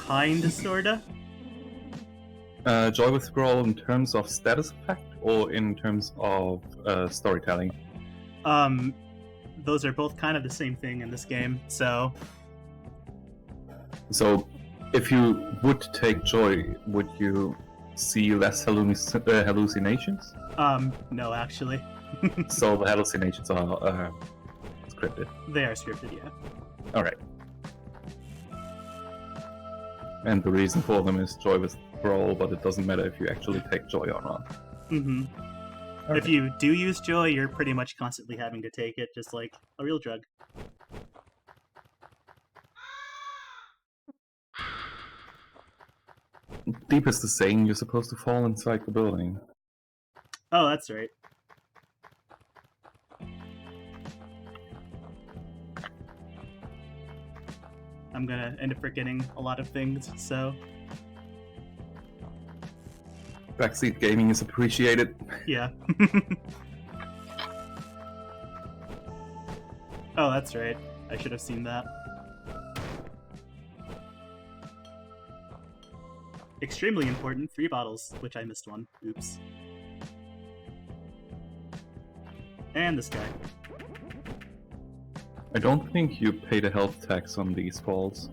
Kinda, sorta. Joy withdrawal in terms of status effect or in terms of storytelling? Those are both kind of the same thing in this game, so So, if you would take joy, would you see less hallucinations? no, actually. So the hallucinations are scripted. They are scripted, yeah. Alright. And the reason for them is joy withdrawal, but it doesn't matter if you actually take joy or not. Mm-hmm. Okay. If you do use joy, you're pretty much constantly having to take it, just like a real drug. Deep is the saying you're supposed to fall inside the building. Oh, that's right. I'm gonna end up forgetting a lot of things, so Backseat gaming is appreciated. yeah. Oh, that's right. I should have seen that. Extremely important, 3 bottles, which I missed one. Oops. And this guy. I don't think you paid a health tax on these falls.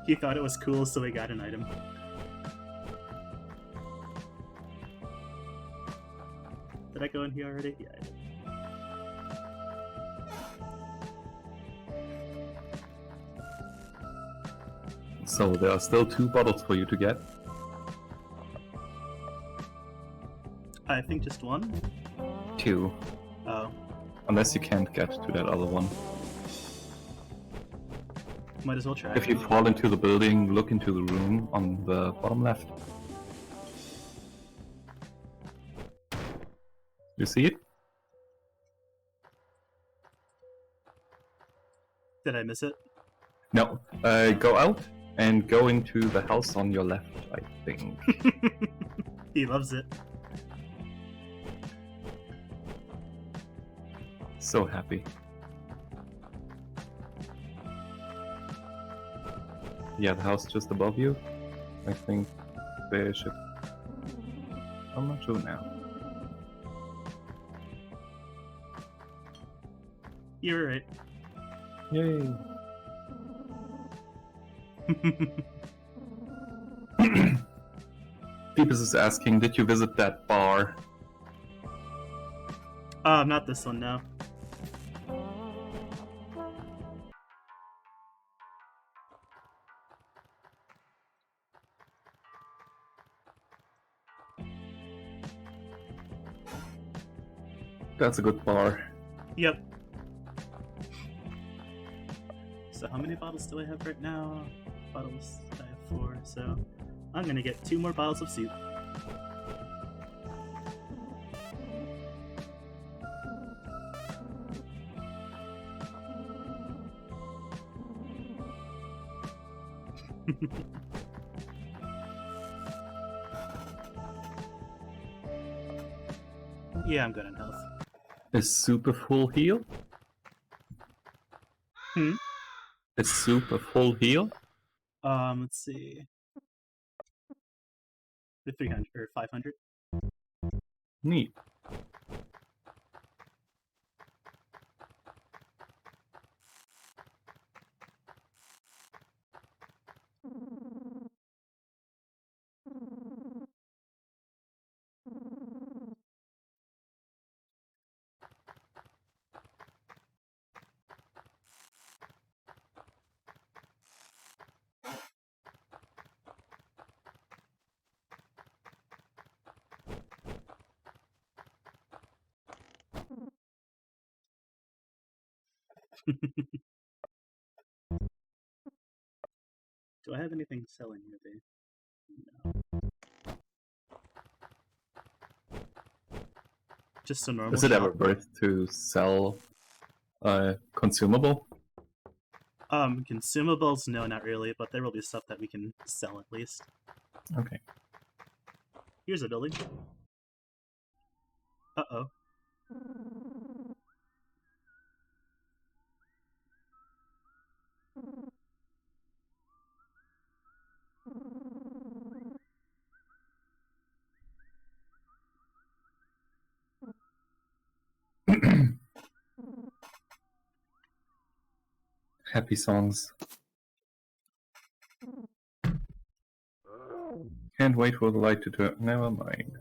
He thought it was cool, so he got an item. Did I go in here already? Yeah, I did. So there are still 2 bottles for you to get. I think just one? 2. Oh. Unless you can't get to that other one. Might as well try. If you fall into the building, look into the room on the bottom left. You see it? Did I miss it? No. Go out and go into the house on your left, I think. He loves it. So happy. Yeah, the house just above you. I think they should... I'm not sure now. You're right. Yay! Peepus is asking, did you visit that bar? Not this one, no. That's a good bar. Yep. So how many bottles do I have right now? Bottles, I have 4, so I'm gonna get 2 more bottles of soup. Yeah, I'm good on health. Is soup a full heal? Hmm? Is soup a full heal? Let's see. The 300 or 500. Neat. Do I have anything selling here, Dave? No. Just a normal Is it ever shop. worth to sell consumable? Consumables? No, not really, but there will be stuff that we can sell at least. Okay. Here's a building. Uh-oh. Happy songs. Can't wait for the light to turn. Never mind.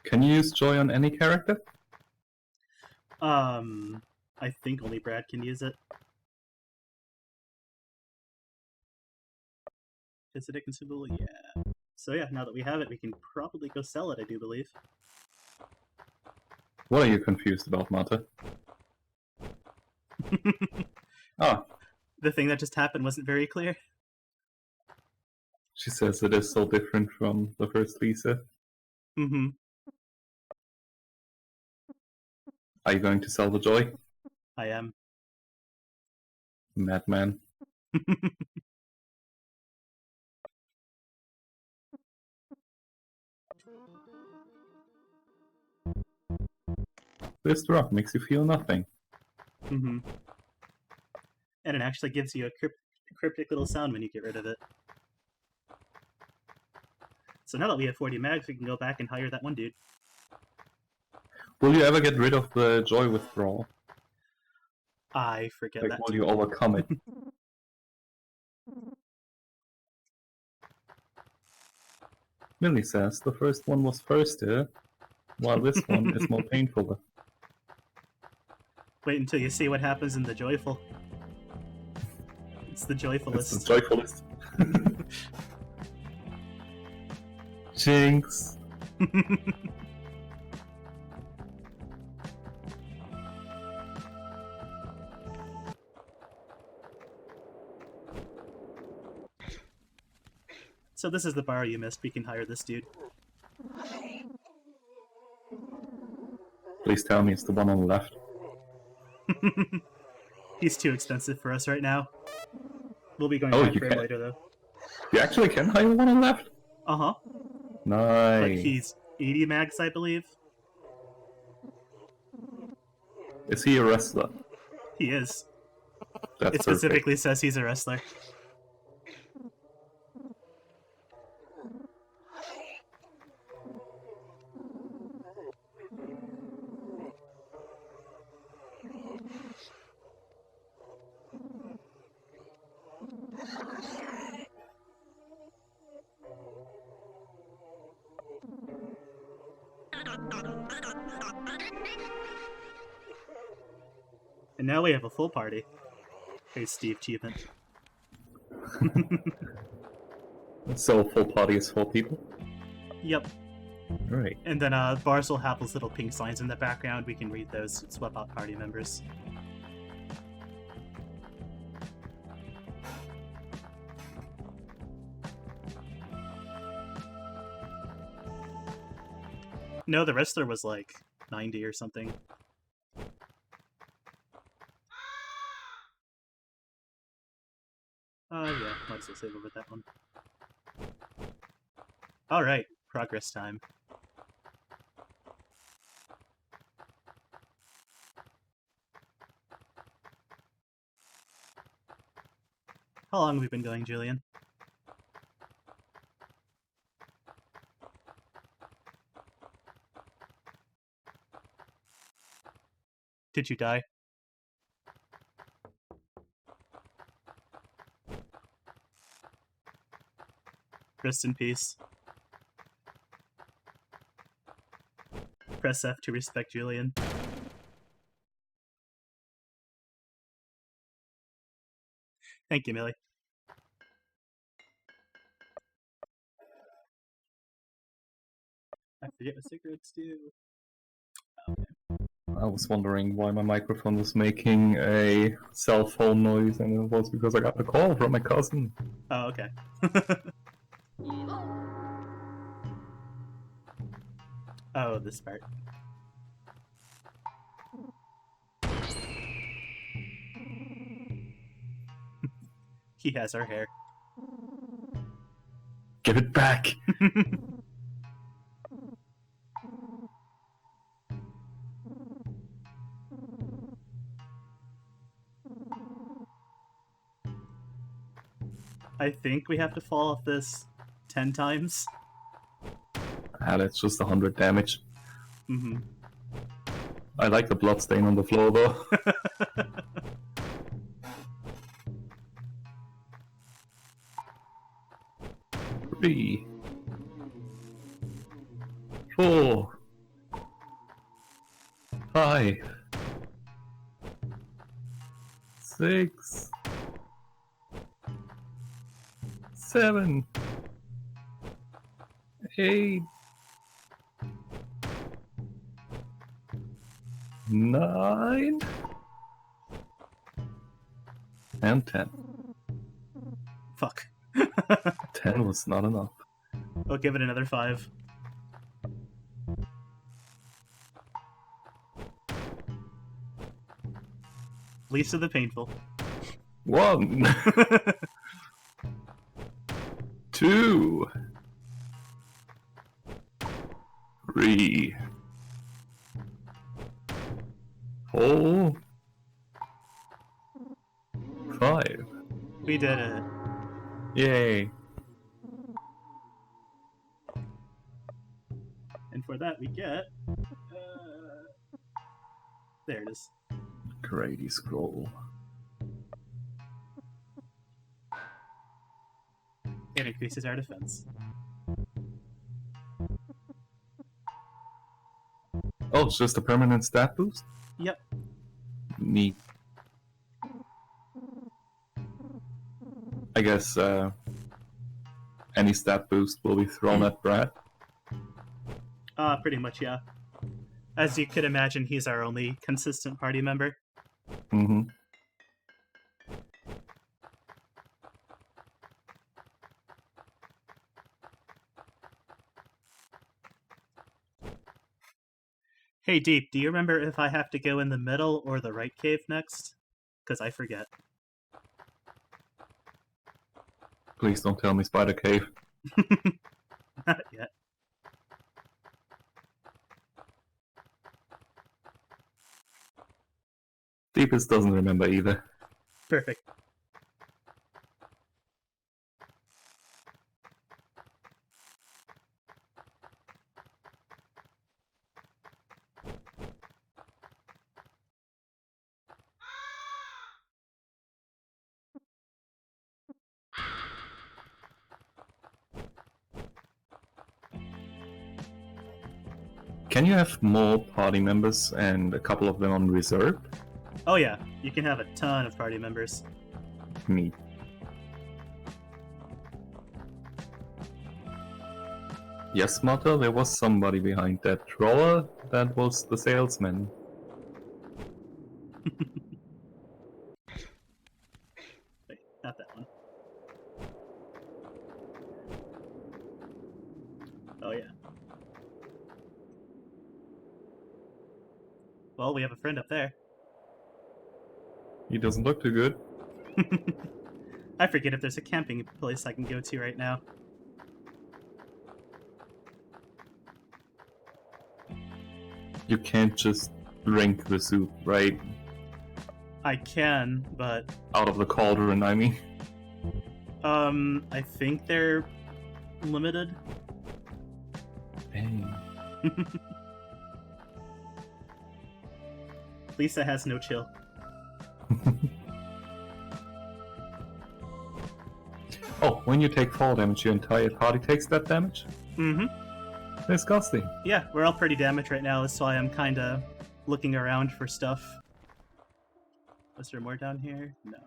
Can you use joy on any character? I think only Brad can use it. Is it a consumable? Yeah. So yeah, now that we have it, we can probably go sell it, I do believe. What are you confused about, Marta? Ah, The thing that just happened wasn't very clear. she says it is so different from the first Lisa. Mm-hmm. Are you going to sell the joy? I am. Madman. This drop makes you feel nothing. Mm-hmm. And it actually gives you a cryptic little sound when you get rid of it. So now that we have 40 mags, we can go back and hire that one dude. Will you ever get rid of the joy withdrawal? I forget Like, that will too. you overcome it? Millie says the first one was faster, while this one is more painful. Wait until you see what happens in the joyful. It's the It's the joyfulest. joyfulest. Jinx. So this is the bar you missed. We can hire this dude. Please tell me it's the one on the left. He's too expensive for us right now. We'll be going Oh, back you for him can. later, though. You actually can hire one on the left? Uh-huh. Nice. But he's 80 mags, I believe. Is he a wrestler? He is. That's It specifically perfect. says he's a wrestler. And now we have a full party. Hey, Steve Achievement. So full party is 4 people? Yep. Alright. And then bars will have those little pink signs in the background. We can read those, swap out party members. No, the wrestler was like 90 or something. Yeah, might as well save over that one. Alright, progress time. How long have we been going, Julian? Did you die? Rest in peace. Press F to respect Julian. Thank you, Millie. I forget what cigarettes do. I was wondering why my microphone was making a cell phone noise, and it was because I got a call from my cousin. Oh, okay. Oh, this part. He has our hair. Give it back! I think we have to fall off this 10 times. Ah, that's just 100 damage. Mm-hmm. I like the blood stain on the floor, though. 3, 4, 5, 6, 7, 8, 9, and 10. Fuck. 10 was not enough. I'll give it another 5. Least of the painful. 1, 2, 3, 4, 5. We did it. Yay. And for that we get... there it is. Grady scroll. It increases our defense. Oh, it's just a permanent stat boost? Yep. Neat. I guess any stat boost will be thrown at Brad. Pretty much, yeah. As you could imagine, he's our only consistent party member. Mm-hmm. Hey, Deep, do you remember if I have to go in the middle or the right cave next? Because I forget. Please don't tell me Spider Cave. Not yet. Deepest doesn't remember either. Perfect. Can you have more party members and a couple of them on reserve? Oh yeah, you can have a ton of party members. Me. Yes, Motto, there was somebody behind that drawer. That was the salesman. Wait, not that one. Oh yeah. Well, we have a friend up there. He doesn't look too good. I forget if there's a camping place I can go to right now. You can't just drink the soup, right? I can, but Out of the cauldron, I mean. I think they're limited. Dang. Lisa has no chill. Oh, when you take fall damage, your entire party takes that damage? Mm-hmm. Disgusting. Yeah, we're all pretty damaged right now, that's why I'm kinda looking around for stuff. Was there more down here? No.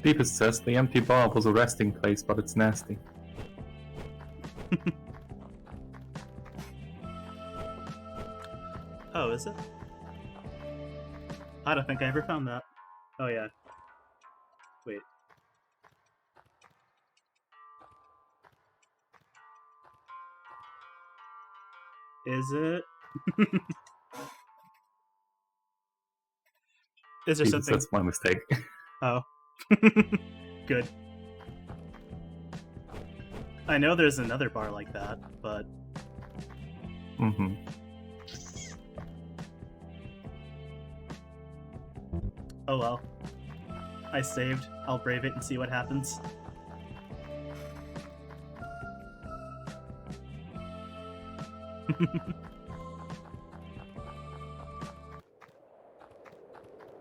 Deepest says the empty bar was a resting place, but it's nasty. Oh, is it? I don't think I ever found that. Oh yeah. Wait. Is it? Is there Deepest, something? that's my mistake. Oh. Good. I know there's another bar like that, but Mm-hmm. oh well. I saved. I'll brave it and see what happens.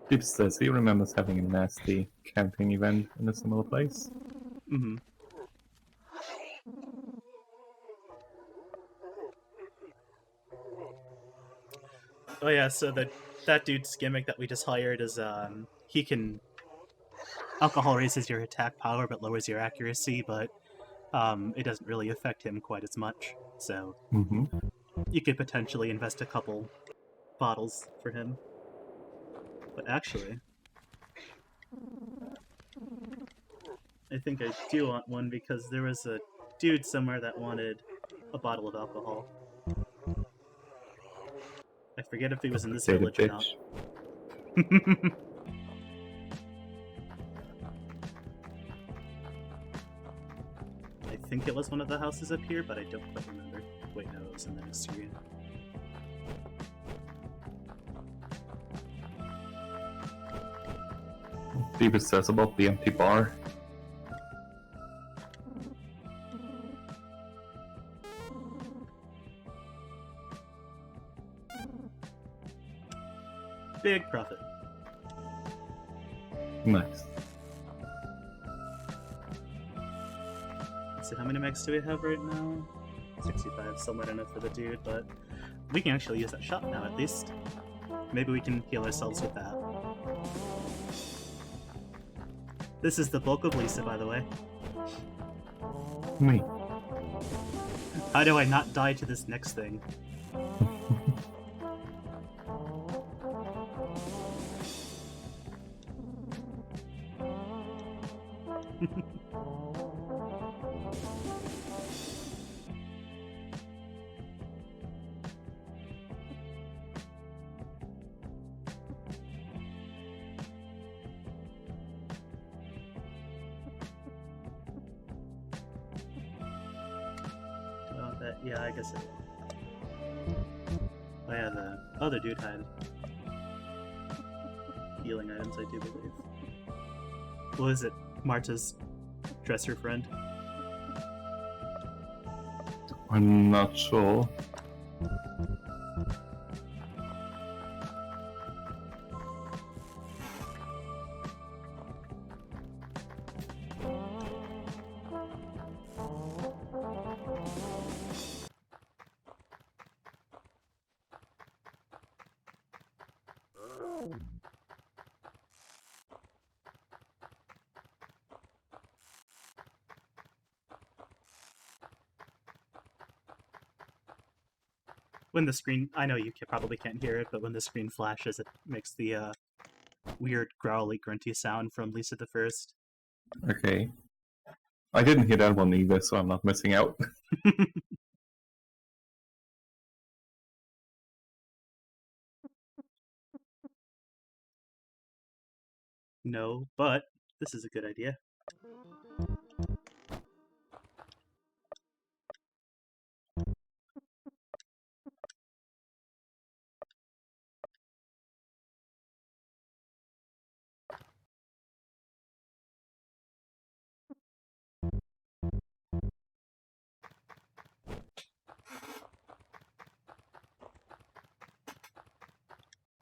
Deepest says he remembers having a nasty camping event in a similar place. Mm-hmm. Oh yeah, so that dude's gimmick that we just hired is he can alcohol raises your attack power but lowers your accuracy, but it doesn't really affect him quite as much. So Mm-hmm. you could potentially invest a couple bottles for him. But actually, I think I do want one because there was a dude somewhere that wanted a bottle of alcohol. I forget if he was in this Potato village or not. bitch. I think it was one of the houses up here, but I don't quite remember. Wait, no, it was in the next screen. Deepest says about the empty bar. Big profit. Nice. Let's see, how many megs do we have right now? 65, somewhat enough for the dude, but we can actually use that shop now at least. Maybe we can heal ourselves with that. This is the bulk of Lisa, by the way. Me. How do I not die to this next thing? Yeah, I guess it will. Oh yeah, the other dude had healing items, I do believe. What is it? Marta's dresser friend? I'm not sure. When the screen, I know you probably can't hear it, but when the screen flashes, it makes the weird growly, grunty sound from Lisa the First. Okay. I didn't hear that one either, so I'm not missing out. No, but this is a good idea.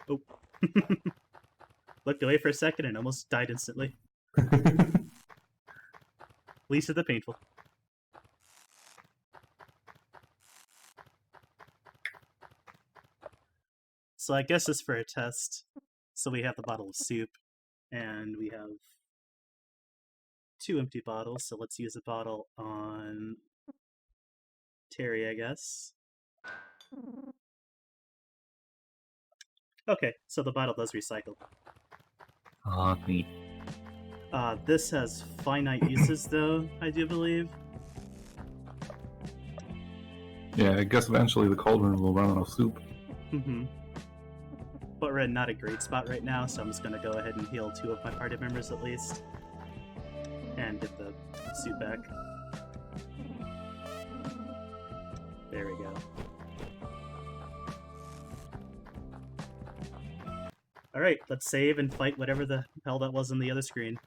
Oh. Looked away for a second and almost died instantly. Least of the painful. So I guess it's for a test. So we have the bottle of soup, and we have 2 empty bottles, so let's use a bottle on Terry, I guess. Okay, so the bottle does recycle. Ah, neat. This has finite uses, though, I do believe. Yeah, I guess eventually the cauldron will run out of soup. Mm-hmm. But we're in not a great spot right now, so I'm just gonna go ahead and heal 2 of my party members at least. And get the soup back. There we go. Alright, let's save and fight whatever the hell that was on the other screen.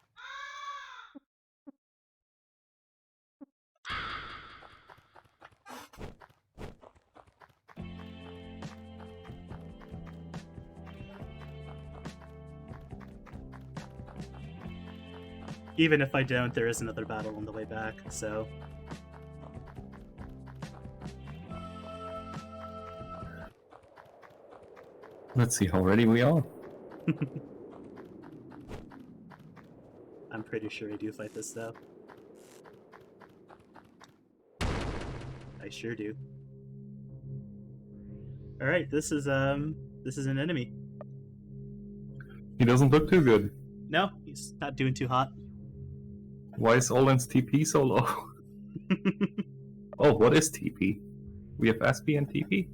Even if I don't, there is another battle on the way back, so... Let's see how ready we are. I'm pretty sure I do fight this, though. I sure do. Alright, this is an enemy. He doesn't look too good. No, he's not doing too hot. Why is Olin's TP so low? Oh, what is TP? We have SP and TP?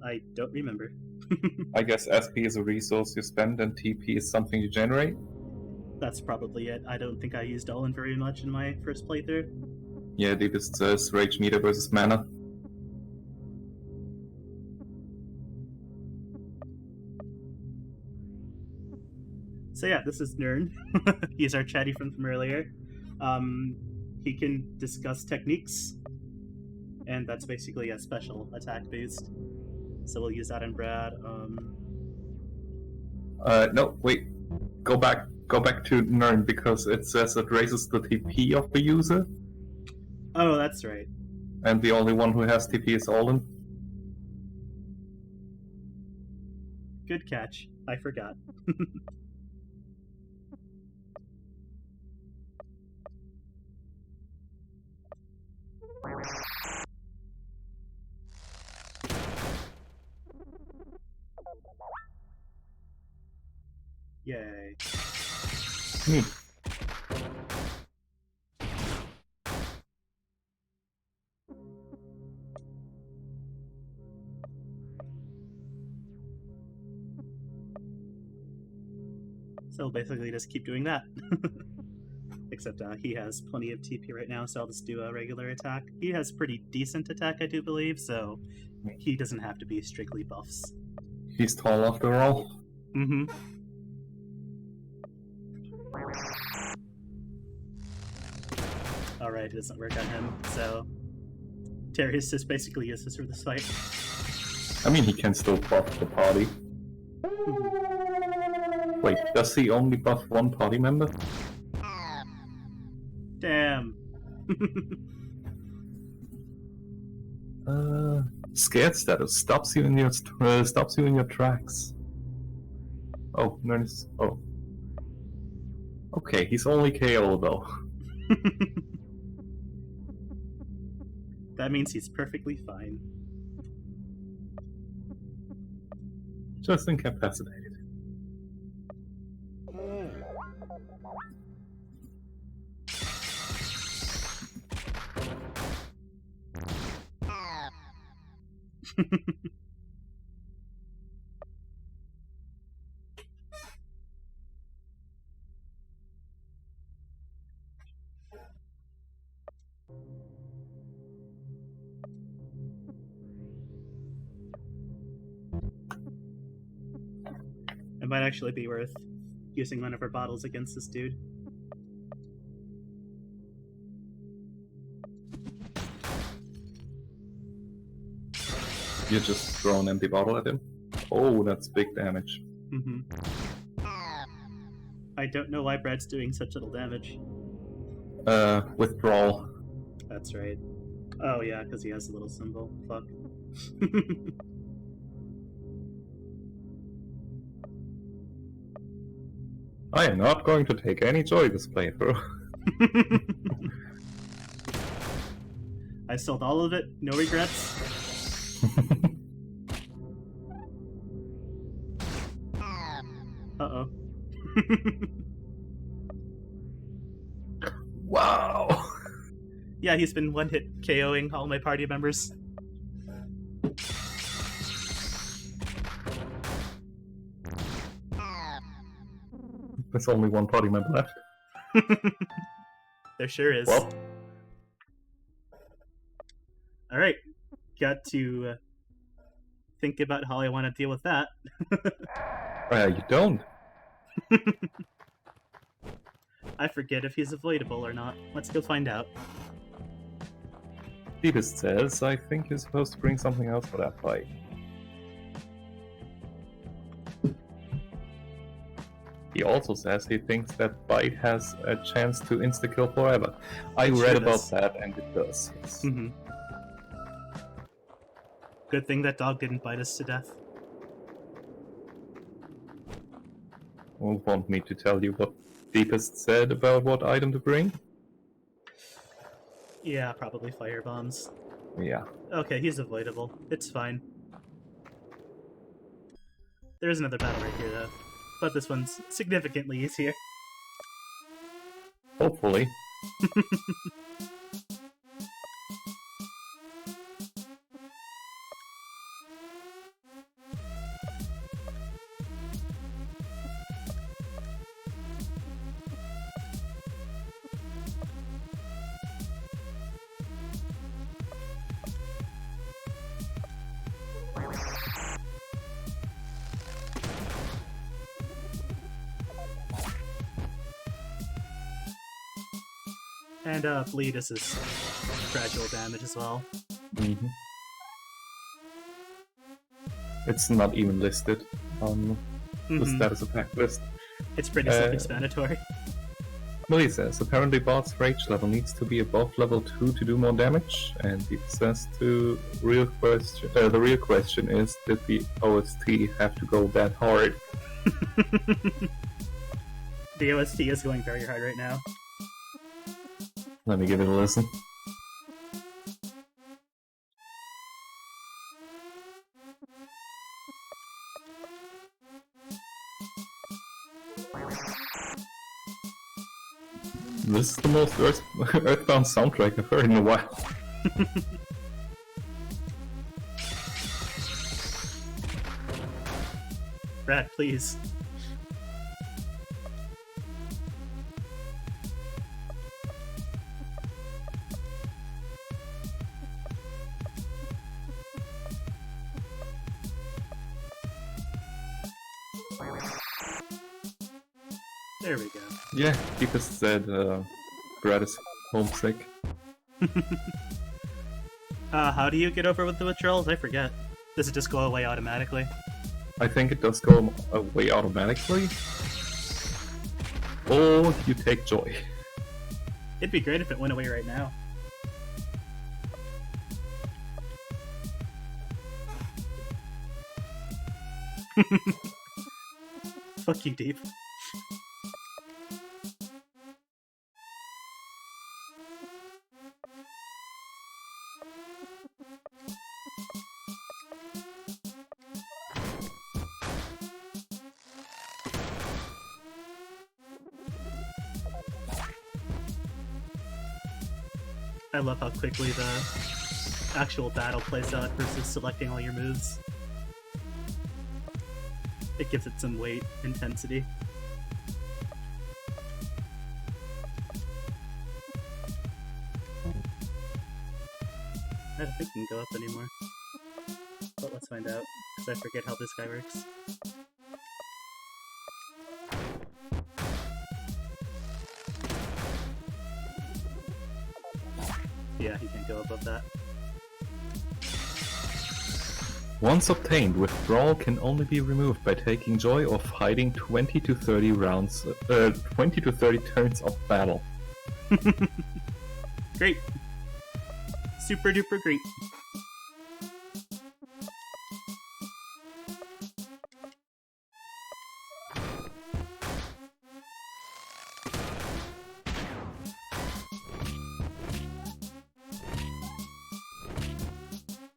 I don't remember. I guess SP is a resource you spend and TP is something you generate? That's probably it. I don't think I used Olin very much in my first playthrough. Yeah, deepest says Rage meter versus mana. So yeah, this is Nern. He's our chatty friend from earlier. He can discuss techniques, and that's basically a special attack boost. So we'll use that in Brad. No, wait. Go back to Nern because it says it raises the TP of the user, Oh, that's right. and the only one who has TP is Olin. Good catch. I forgot. Yay. So basically just keep doing that. Except he has plenty of TP right now, so I'll just do a regular attack. He has pretty decent attack, I do believe, so he doesn't have to be strictly buffs. He's tall after all. Mm-hmm. Alright, it doesn't work on him, so... Terrius just basically uses for this fight. I mean, he can still buff the party. Wait, does he only buff one party member? Damn. Scared status stops you in your tracks. Oh, nice. Oh. Okay, he's only KO though. That means he's perfectly fine. Just incapacitated. It might actually be worth using one of our bottles against this dude. You just throw an empty bottle at him. Oh, that's big damage. Mm-hmm. I don't know why Brad's doing such little damage. Withdrawal. That's right. Oh yeah, because he has a little symbol. Fuck. I am not going to take any joy this playthrough. I sold all of it, no regrets. Uh-oh. Wow! Yeah, he's been one-hit KOing all my party members. There's only one party member left. There sure is. Well. Alright. Got to think about how I want to deal with that. You don't. I forget if he's avoidable or not. Let's go find out. Deepest says, I think you're supposed to bring something else for that fight. He also says he thinks that Bite has a chance to insta-kill forever. I It read sure about does. that, and it does, yes. Mm-hmm. Good thing that dog didn't bite us to death. You want me to tell you what Deepest said about what item to bring? Yeah, probably fire bombs. Yeah. Okay, he's avoidable. It's fine. There's another battle right here, though. But this one's significantly easier. Hopefully. And bleed is his fragile damage as well. Mm-hmm. It's not even listed on the status effect list. It's pretty self-explanatory. Millie says, apparently Bart's rage level needs to be above level 2 to do more damage, and it says the real question is, did the OST have to go that hard? The OST is going very hard right now. Let me give it a listen. This is the most Earthbound soundtrack I've heard in a while. Brad, please. There we go. Yeah, Deepest said Brad is homesick. How do you get over with the withdrawals? I forget. Does it just go away automatically? I think it does go away automatically. Or you take joy. It'd be great if it went away right now. Fuck you, Deep. I love how quickly the actual battle plays out versus selecting all your moves. It gives it some weight, intensity. I don't think we can go up anymore. But let's find out, because I forget how this guy works. Yeah, he can't go above that. Once obtained, withdrawal can only be removed by taking joy or fighting 20 to 30 rounds, 20 to 30 turns of battle. Great. Super duper great.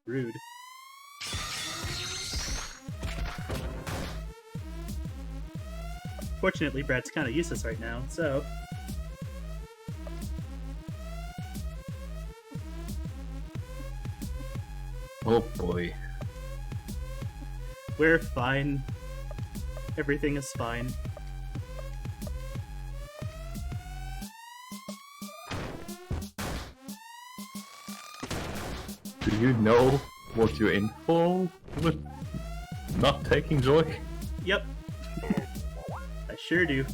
Rude. Fortunately, Brad's kind of useless right now, so... Oh boy. We're fine. Everything is fine. Do you know what you're in for with not taking joy? Yep. I sure do.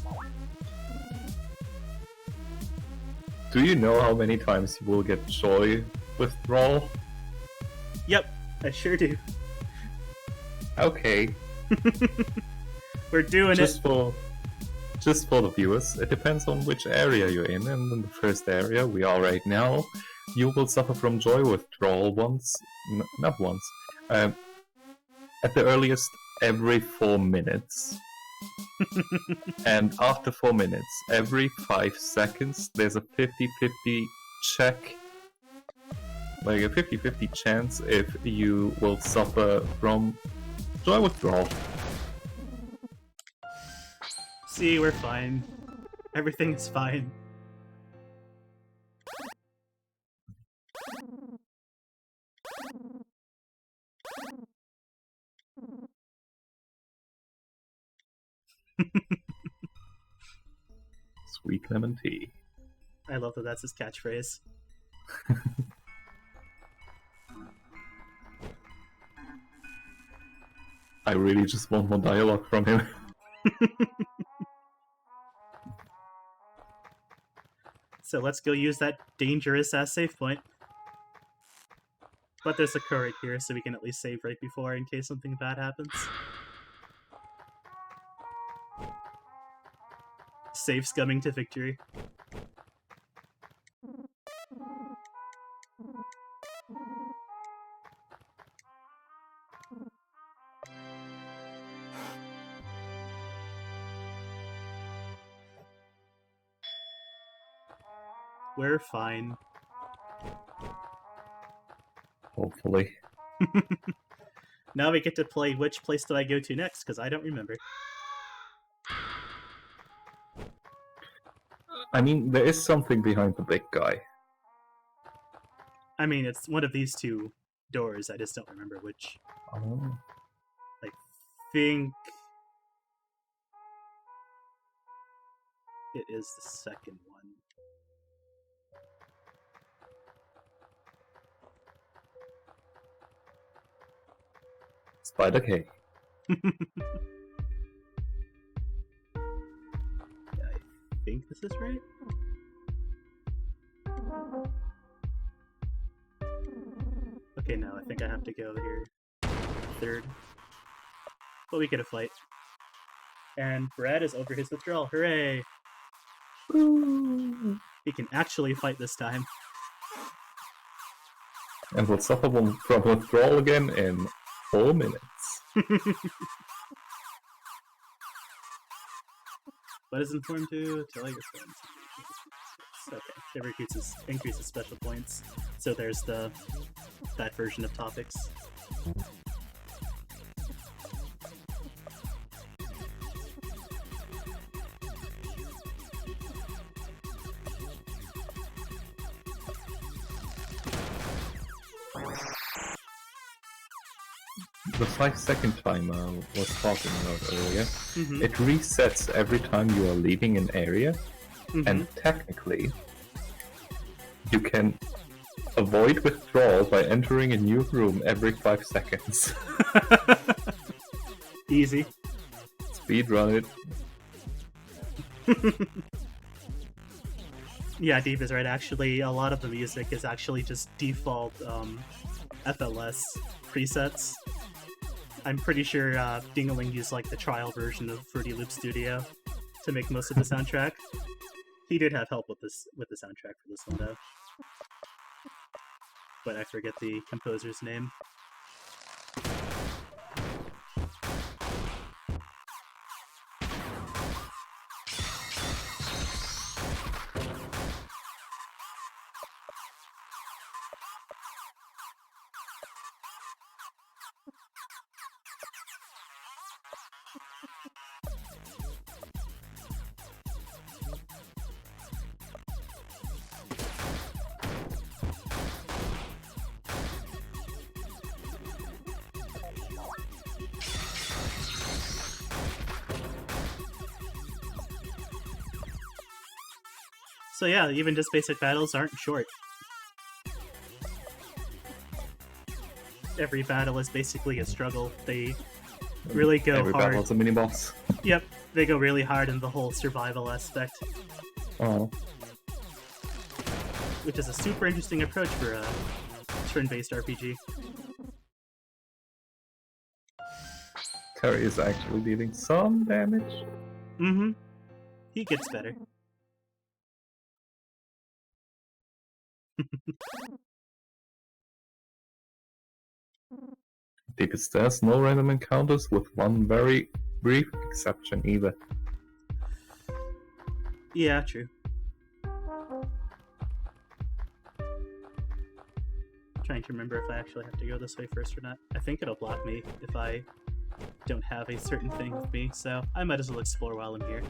Do you know how many times you will get joy withdrawal? Yep, I sure do. Okay. We're doing just it. Just for the viewers, it depends on which area you're in, and in the first area we are right now, you will suffer from joy withdrawal once, not once, at the earliest every 4 minutes. And after 4 minutes, every 5 seconds, there's a 50-50 check, like a 50-50 chance if you will suffer from joy withdrawal. See, we're fine. Everything is fine. Sweet lemon tea. I love that that's his catchphrase. I really just want more dialogue from him. So let's go use that dangerous-ass save point. But there's a current here, so we can at least save right before in case something bad happens. Save scumming to victory. We're fine. Hopefully. Now we get to play which place did I go to next, because I don't remember. I mean, there is something behind the big guy. I mean, it's one of these two doors, I just don't remember which. Oh. I think... it is the second one. Spider K. I think this is right? Okay, no, I think I have to go here. Third. But we get a fight. And Brad is over his withdrawal. Hooray! Ooh. He can actually fight this time. And will suffer from withdrawal again in 4 minutes. What does inform do? Tell your friends. Okay, it increases special points. So there's that version of topics. The 5-second timer I was talking about earlier, Mm-hmm. it resets every time you are leaving an area, Mm-hmm. and technically, you can avoid withdrawal by entering a new room every 5 seconds. Easy. Speedrun it. Yeah, Deep is right. Actually, a lot of the music is actually just default FLS presets. I'm pretty sure Dingaling used like the trial version of Fruity Loop Studio to make most of the soundtrack. He did have help with the soundtrack for this one though, but I forget the composer's name. So yeah, even just basic battles aren't short. Every battle is basically a struggle. They really go Every hard. battle is a mini boss. Yep, they go really hard in the whole survival aspect, Oh. which is a super interesting approach for a turn-based RPG. Terry is actually dealing some damage. Mm-hmm. He gets better. Because there's no random encounters with one very brief exception either. Yeah, true. Trying to remember if I actually have to go this way first or not. I think it'll block me if I don't have a certain thing with me, so I might as well explore while I'm here.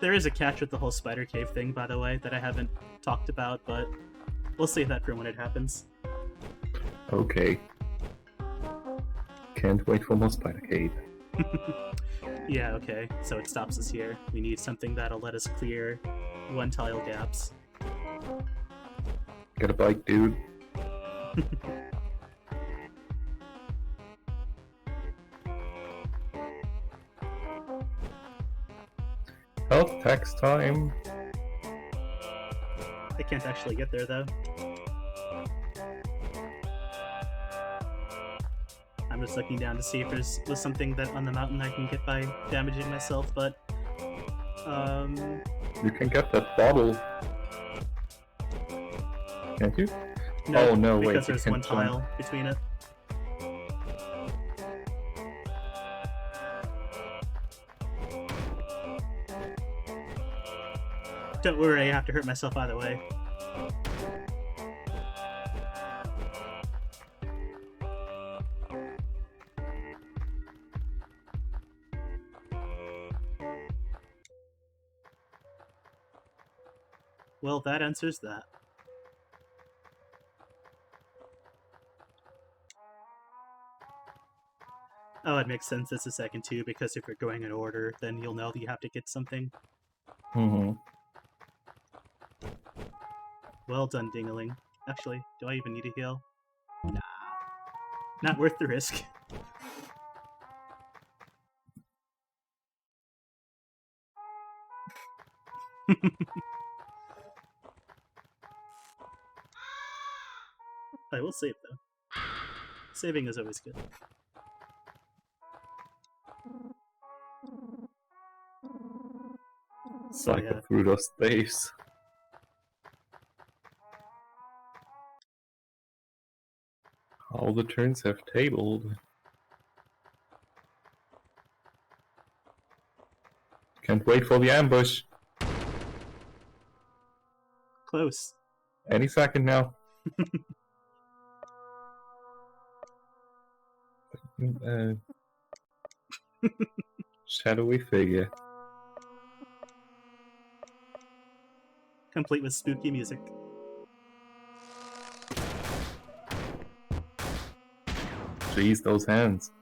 There is a catch with the whole spider cave thing, by the way, that I haven't talked about, but we'll save that for when it happens. Okay. Can't wait for more Spider Cave. Yeah, okay, so it stops us here. We need something that'll let us clear one-tile gaps. Get a bike, dude. Health tax time. I can't actually get there, though. I'm just looking down to see if there's something that on the mountain I can get by damaging myself, but You can get that bottle. Can't you? no, Oh, no, wait, because you there's can one jump. tile between it. Don't worry, I have to hurt myself either way. Well, that answers that. Oh, it makes sense it's a second too, because if you're going in order, then you'll know that you have to get something. Mm-hmm. Well done, Dingaling. Actually, do I even need a heal? Nah. Not worth the risk. I will save, though. Saving is always good. Cycle through those days. All the turns have tabled. Can't wait for the ambush. Close. Any second now. uh, shadowy figure. Complete with spooky music. Jeez, those hands.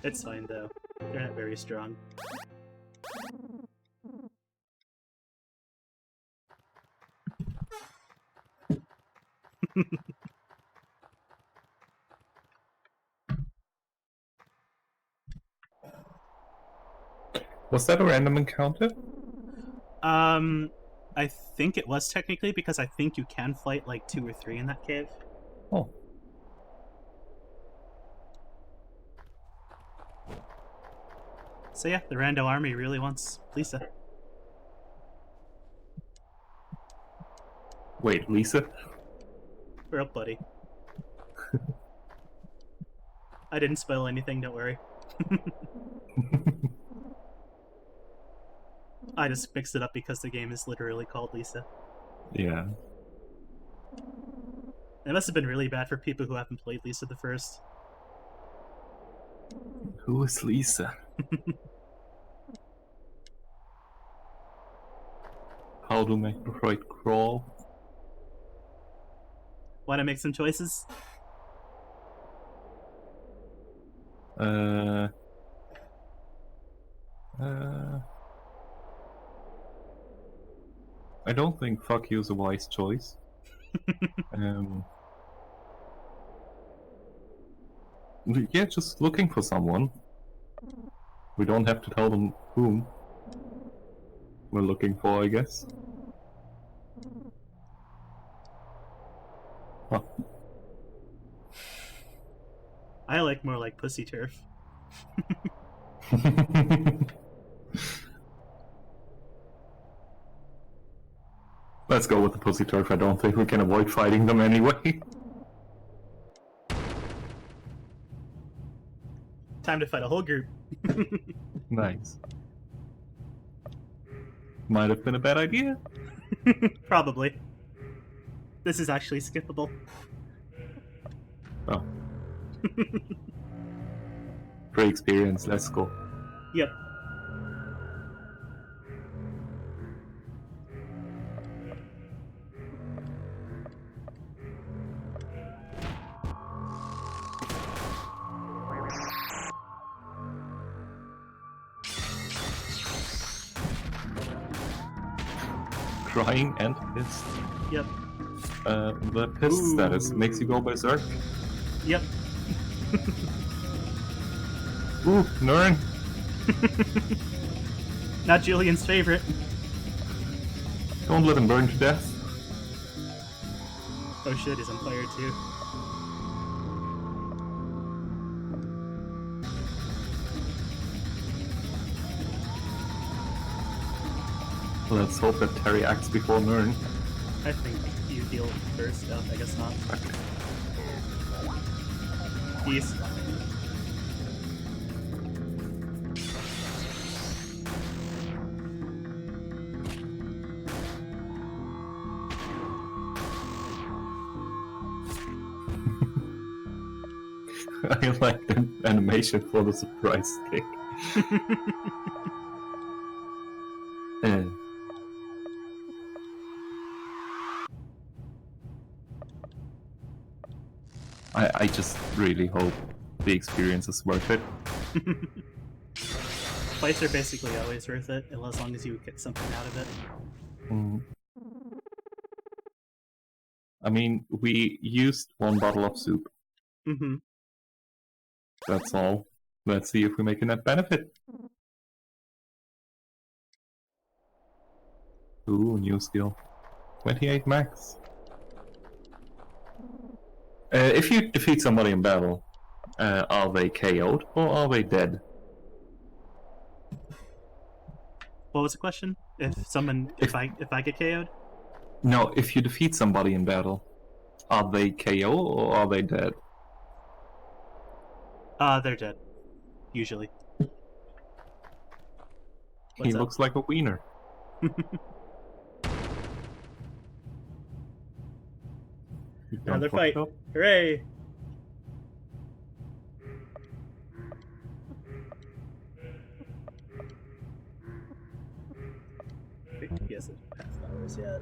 It's fine though. They're not very strong. Was that a random encounter? I think it was technically, because I think you can fight like 2 or 3 in that cave. Oh. So yeah, the rando army really wants Lisa. Wait, Lisa? We're up, buddy. I didn't spoil anything, don't worry. I just mixed it up because the game is literally called Lisa. Yeah. It must have been really bad for people who haven't played Lisa the First. Who is Lisa? How to make the right crawl? Want to make some choices? I don't think fuck you is a wise choice. Yeah, just looking for someone. We don't have to tell them whom we're looking for, I guess. Huh. I like more like Pussy Turf. Let's go with the pussy turf. I don't think we can avoid fighting them anyway. Time to fight a whole group. Nice. Might have been a bad idea. Probably. This is actually skippable. Oh. Great experience, let's go. Yep. Crying and pissed. Yep. The pissed status makes you go berserk. Yep. Ooh, Nern! Not Julian's favorite. Don't let him burn to death. Oh shit, he's on fire too. Let's hope that Terry acts before Nern. I think you heal first. Oh, I guess not. Okay. Peace. I like the animation for the surprise kick. I just really hope the experience is worth it. Fights are basically always worth it, as long as you get something out of it. Mm. I mean, we used 1 bottle of soup. Mm-hmm. That's all. Let's see if we make a net benefit. Ooh, new skill. 28 max. If you defeat somebody in battle, are they KO'd or are they dead? What was the question? If I get KO'd? No, if you defeat somebody in battle, are they KO or are they dead? They're dead. Usually. He What's up? looks like a wiener. You done Another fucked fight. up? Hooray! Wait, he hasn't passed hours yet.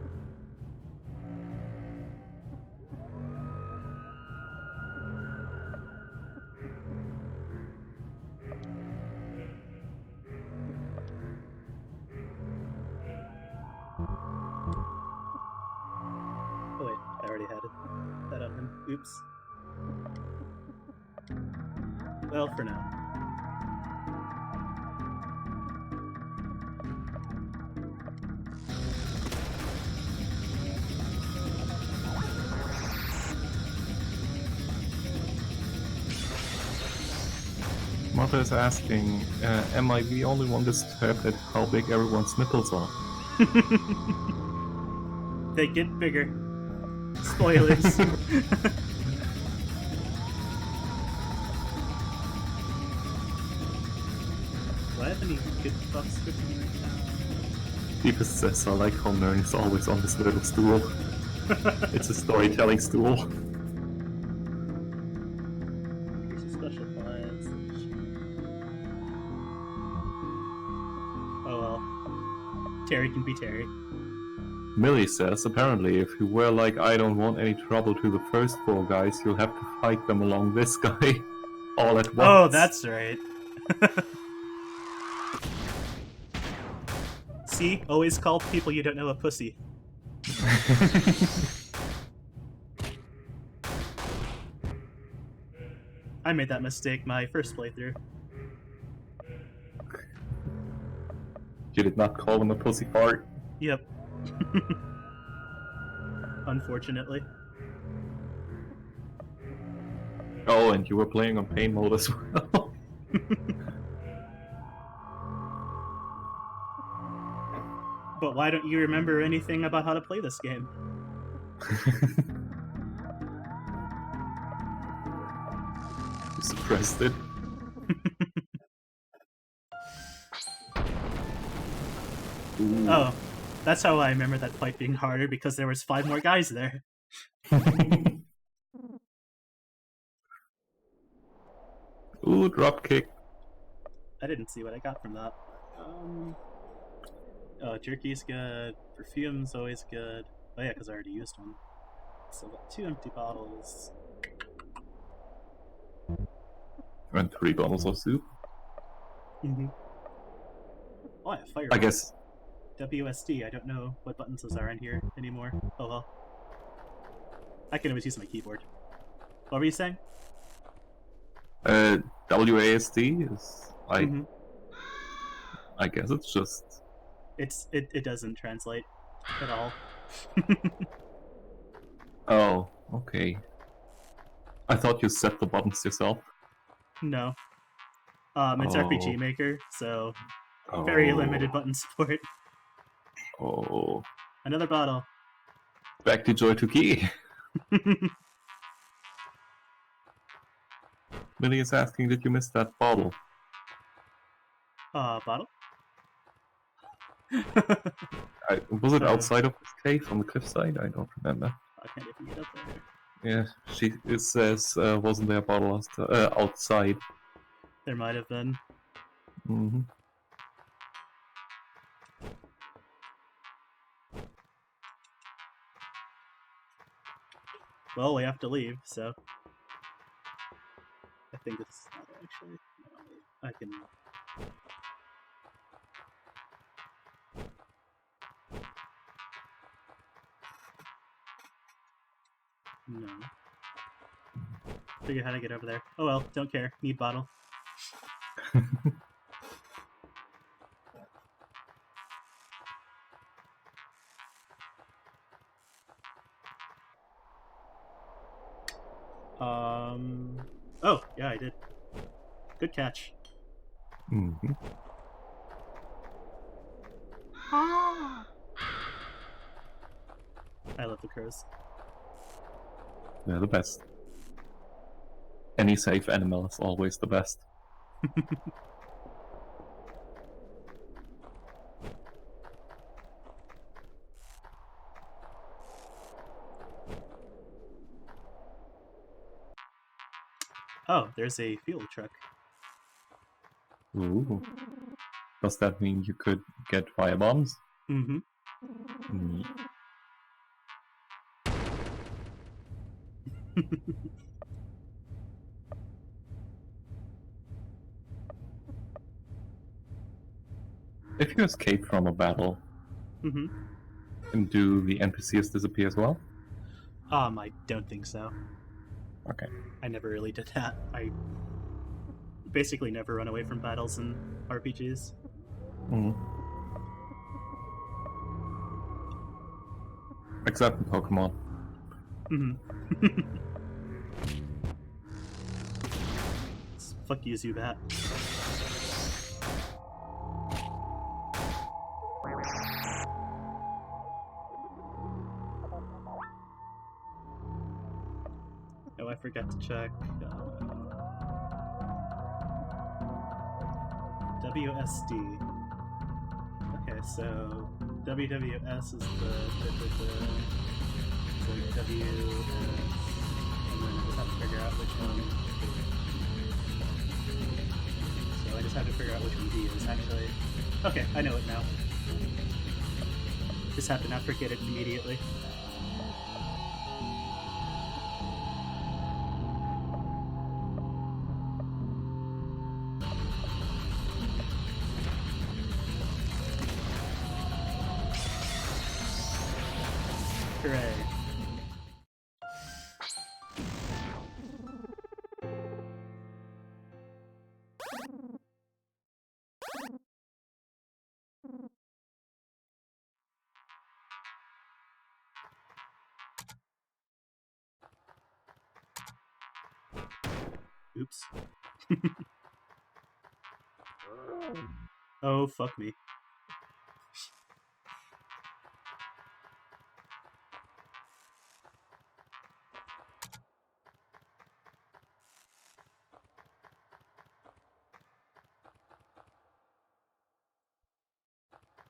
Oh wait, I already had that on him. Oops. Well, for now. Mother is asking, am I the only one disturbed at how big everyone's nipples are? They get bigger. Spoilers. Do I have any good buffs for me right Deepest says, I like how Nern is always on this little stool. now? It's a storytelling stool. Here's a special class. Oh well. Terry can be Terry. Millie says, apparently, if you were like, I don't want any trouble to the first 4 guys, you'll have to fight them along this guy all at once. Oh, that's right. See? Always call people you don't know a pussy. I made that mistake my first playthrough. You did not call him a pussy fart. Yep. Unfortunately. Oh, and you were playing on pain mode as well. But why don't you remember anything about how to play this game? You suppressed it. Ooh. Oh, that's how I remember that fight being harder, because there was 5 more guys there. Ooh, dropkick. I didn't see what I got from that. Oh, jerky's good. Perfume's always good. Oh yeah, because I already used one. So I've got 2 empty bottles. And 3 bottles of soup. Mm-hmm. Oh, I have fire. I guess. WSD. I don't know what buttons those are in here anymore. Oh well. I can always use my keyboard. What were you saying? WASD is like. Mhm. I guess it's just. It doesn't translate at all. Oh, okay. I thought you set the buttons yourself. No. It's Oh. RPG Maker, so very limited button support. Oh. Another bottle. Back to Joy to Key. Millie is asking, did you miss that bottle? Bottle? Was it outside of this cave on the cliffside? I don't remember. I can't even get up there. Yeah, it says, wasn't there a bottle outside? There might have been. Mm-hmm. Well, we have to leave, so. I think it's not actually. No, I can. No. Figure out how to get over there. Oh well, don't care. Need bottle. Oh, yeah, I did. Good catch. Mm-hmm. I love the crows. They're the best. Any safe animal is always the best. Oh, there's a fuel truck. Ooh. Does that mean you could get fire bombs? Mm-hmm. Mm. If you escape from a battle, Mm-hmm. and do the NPCs disappear as well? I don't think so. Okay. I never really did that. I basically never run away from battles in RPGs. Mm. Except in Pokemon. Mm-hmm. Fuck you, Zubat. Oh, I forgot to check. WSD. Okay, so WWS is the W, and then I just have to figure out which one. So I just have to figure out which one D is, actually. Okay, I know it now. Just have to not forget it immediately. Hooray. Oops. Oh, fuck me.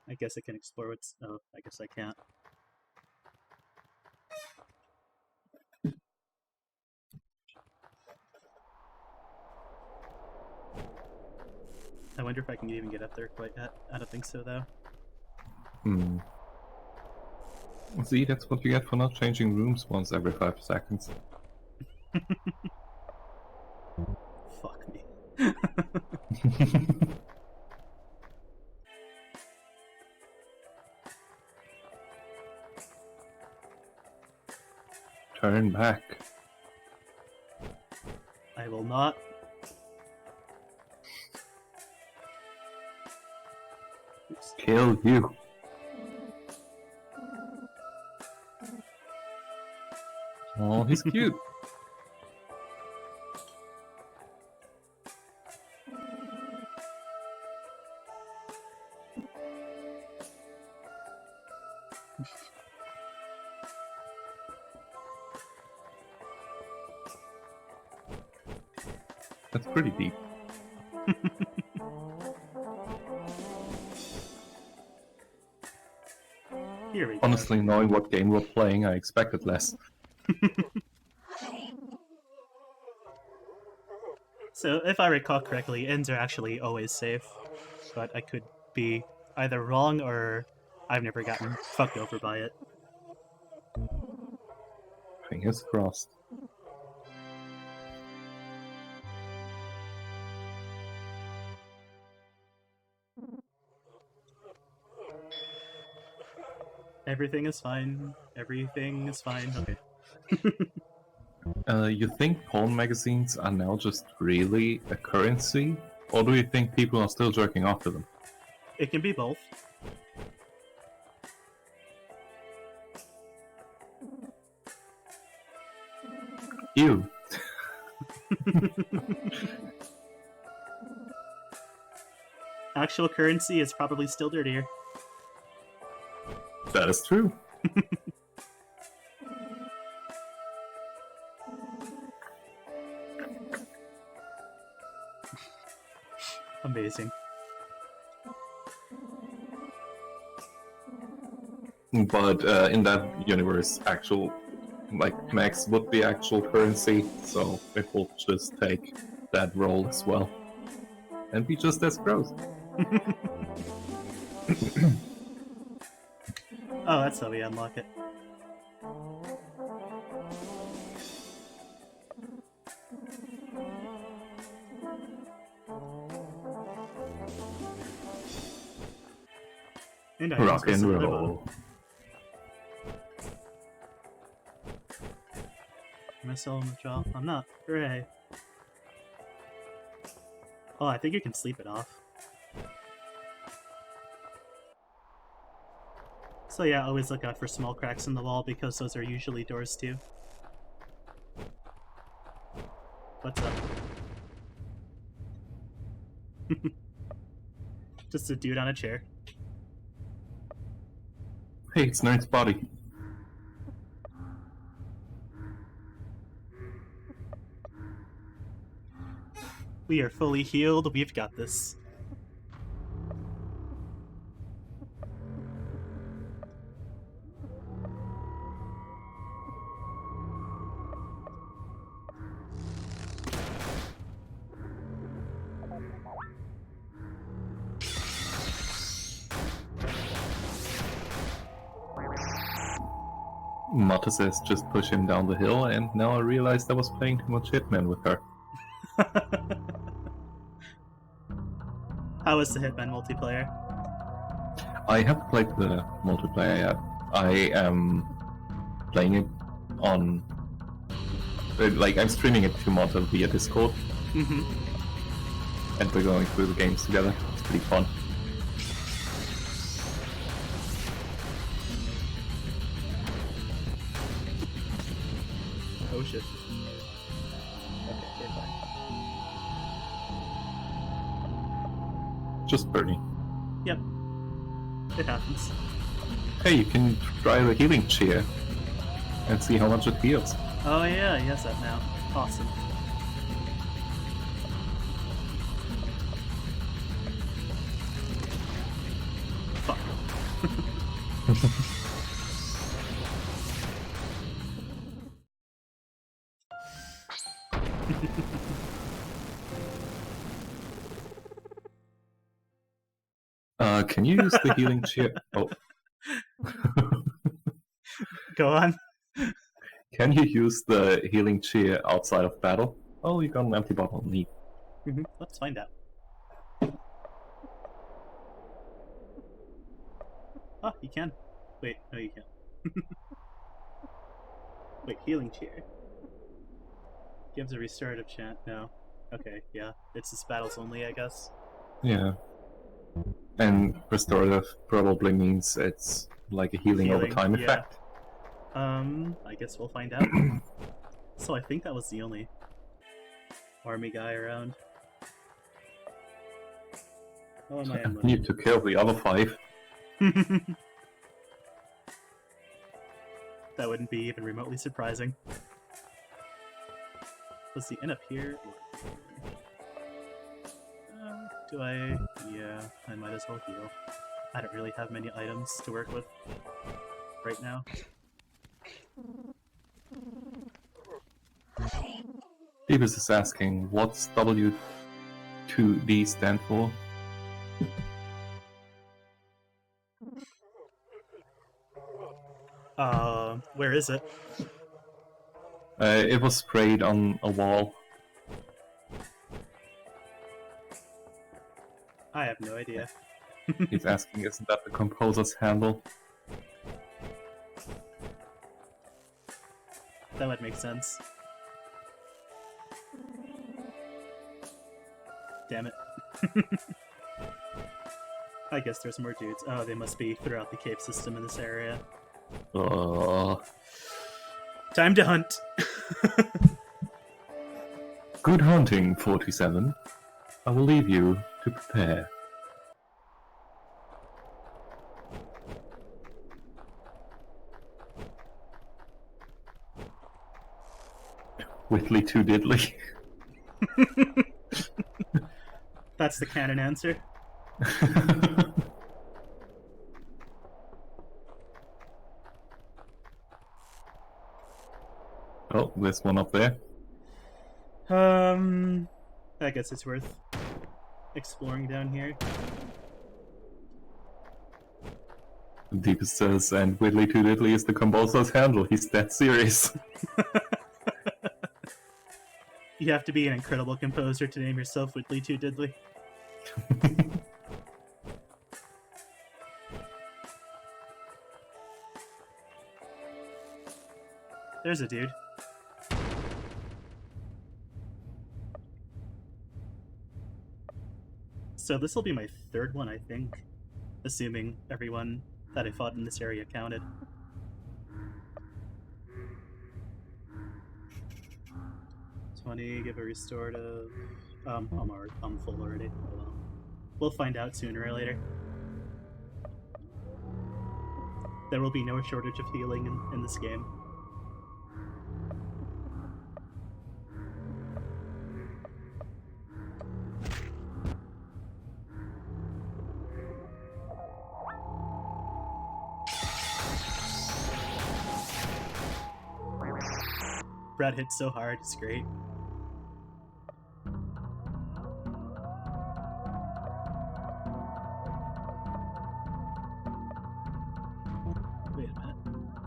I guess I can explore what's... Oh, I guess I can't. I wonder if I can even get up there quite yet. I don't think so, though. Hmm. See, that's what you get for not changing rooms once every 5 seconds. Fuck me. Turn back. I will not. Oops. Kill you. Oh, he's cute. That's pretty deep. Here we go. Honestly, knowing what game we're playing, I expected less. So, if I recall correctly, ends are actually always safe. But I could be either wrong or I've never gotten fucked over by it. Fingers crossed. Everything is fine. Everything is fine. Okay. You think porn magazines are now just really a currency? Or do you think people are still jerking off to them? It can be both. Ew. Actual currency is probably still dirtier. That is true. Amazing. But in that universe, actual Max would be actual currency, so it will just take that role as well, and be just as gross. Oh, that's how we unlock it. And I Rock and specifically roll. Am I still in withdrawal? I'm not. Hooray. Oh, I think you can sleep it off. So yeah, always look out for small cracks in the wall because those are usually doors too. What's up? Just a dude on a chair. Hey, it's Nerd's body. We are fully healed. We've got this. Mata says just push him down the hill, and now I realized I was playing too much Hitman with her. How was the Hitman multiplayer? I haven't played the multiplayer yet. I am playing it on... I'm streaming it to Mata via Discord, Mm-hmm. and we're going through the games together. It's pretty fun. Oh shit. Okay, fine. Just Bernie. Yep. It happens. Hey, you can try the healing chair and see how much it heals. Oh yeah, he has that now. Awesome. Fuck. Can you use the healing chair? Oh. Go on. Can you use the healing chair outside of battle? Oh, you got an empty bottle. Neat. Mm-hmm. Let's find out. Oh, you can. Wait, no you can't. Wait, healing chair. Gives a restorative chant. No. Okay, yeah. It's just battles only, I guess. Yeah. And restorative probably means it's like a healing over time yeah. effect. I guess we'll find out. So I think that was the only army guy around. How am I And you took care of the other 5. That wouldn't be even remotely surprising. Was he in up here? Do I? Yeah, I might as well heal. I don't really have many items to work with right now. Davis is asking, what's W2D stand for? Where is it? It was sprayed on a wall. I have no idea. He's asking, isn't that the composer's handle? That would make sense. Damn it. I guess there's more dudes. Oh, they must be throughout the cave system in this area. Time to hunt! Good hunting, 47. I will leave you to prepare. Whitley too diddly. That's the canon answer. Oh, there's one up there. I guess it's worth exploring down here. The deepest says, and Whitley Too Diddly is the composer's handle. He's that serious. You have to be an incredible composer to name yourself Whitley Too Diddly. There's a dude. So this will be my third one, I think. Assuming everyone that I fought in this area counted. Give a restorative. I'm full already. Oh well. We'll find out sooner or later. There will be no shortage of healing in this game. Brad hits so hard, it's great. Wait a minute.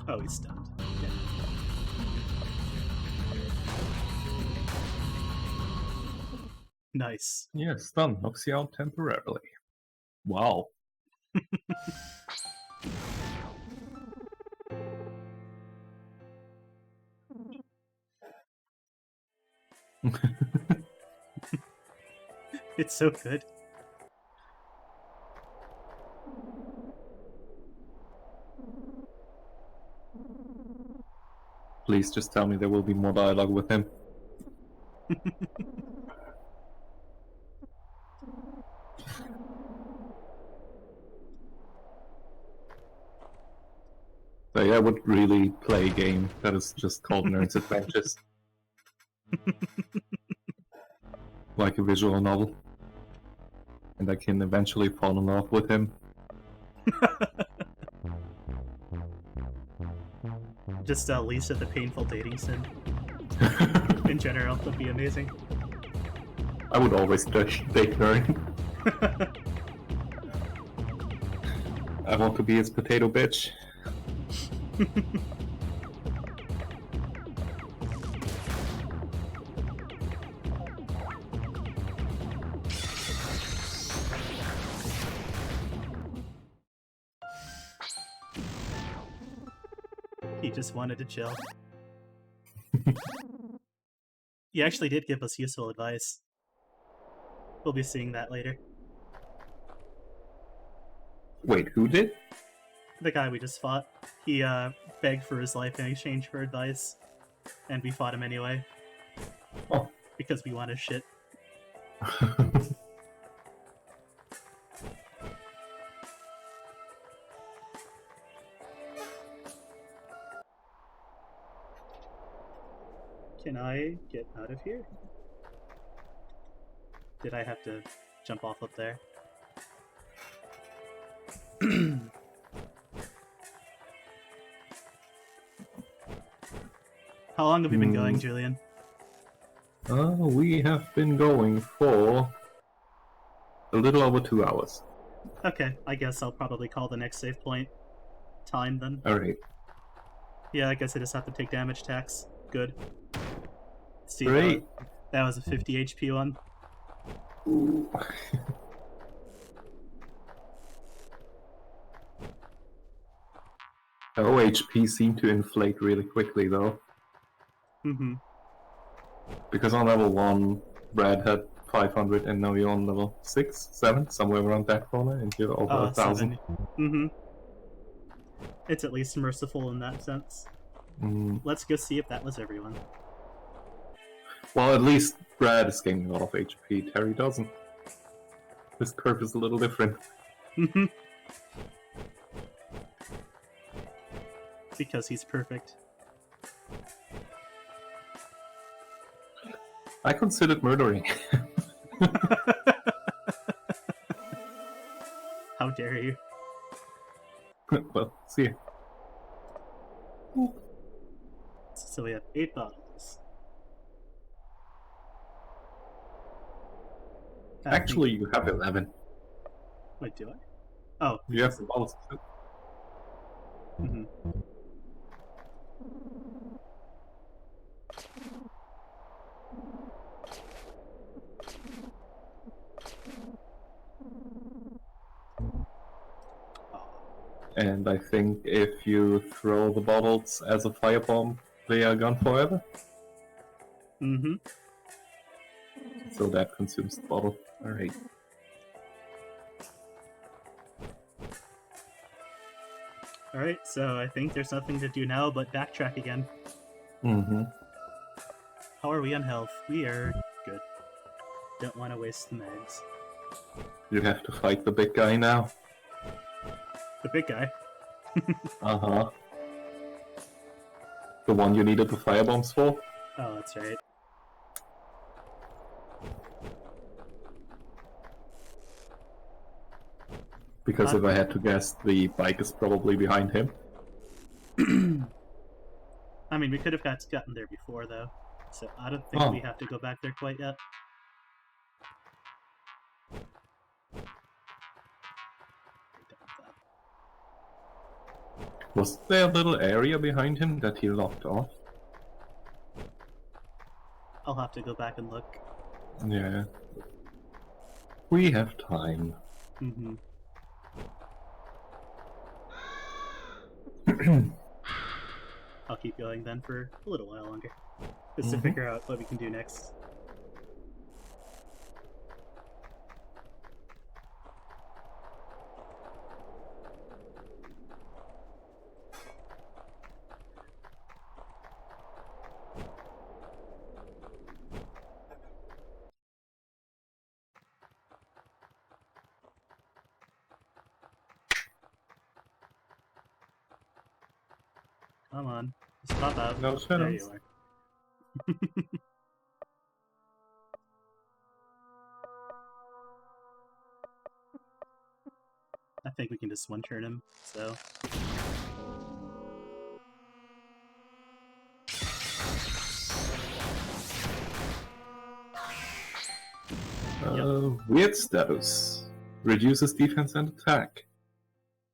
Oh, he's stunned. Okay. Nice. Yeah, stun knocks you out temporarily. Wow. It's so good. Please just tell me there will be more dialogue with him. So yeah, I would really play a game that is just called Nerd's Adventures. Like a visual novel. And I can eventually fall in love with him. Just Lisa the painful dating sim. In general, would be amazing. I would always date Nerd. I want to be his potato bitch. He just wanted to chill. He actually did give us useful advice. We'll be seeing that later. Wait, who did? The guy we just fought. He begged for his life in exchange for advice. And we fought him anyway. Oh. Because we want his shit. Can I get out of here? Did I have to jump off up there? How long have we been going, Julian? We have been going for a little over 2 hours. Okay, I guess I'll probably call the next save point time then. Alright. Yeah, I guess I just have to take damage tax. Good. See, Great. that was a 50 HP one. Ooh. OHP seemed to inflate really quickly though. Mm-hmm. Because on level 1, Brad had 500 and now you're on level 6, 7, somewhere around that corner and you're over 1,000. Mm-hmm. It's at least merciful in that sense. Let's go see if that was everyone. Well, at least Brad is gaining a lot of HP, Terry doesn't. This curve is a little different. Mm-hmm. Because he's perfect. I considered murdering. How dare you? Well, see. So we have 8 bottles. Actually, you have 11. Wait, do I? Oh. You have the bottles. Mm-hmm. And I think if you throw the bottles as a firebomb, they are gone forever. Mm-hmm. So that consumes the bottle. Alright. Alright, so I think there's nothing to do now but backtrack again. Mm-hmm. How are we on health? We are good. Don't want to waste the mags. You have to fight the big guy now. The big guy. Uh-huh. The one you needed the firebombs for? Oh, that's right. Because if I had to guess, the bike is probably behind him. I mean, we could have gotten there before, though. So I don't think we have to go back there quite yet. Was there a little area behind him that he locked off? I'll have to go back and look. Yeah. We have time. Mm-hmm. I'll keep going then for a little while longer. Just to figure out what we can do next. Come on. Just pop out. No There you shadows. are. I think we can just one-turn him, so... Weird status. Reduces defense and attack.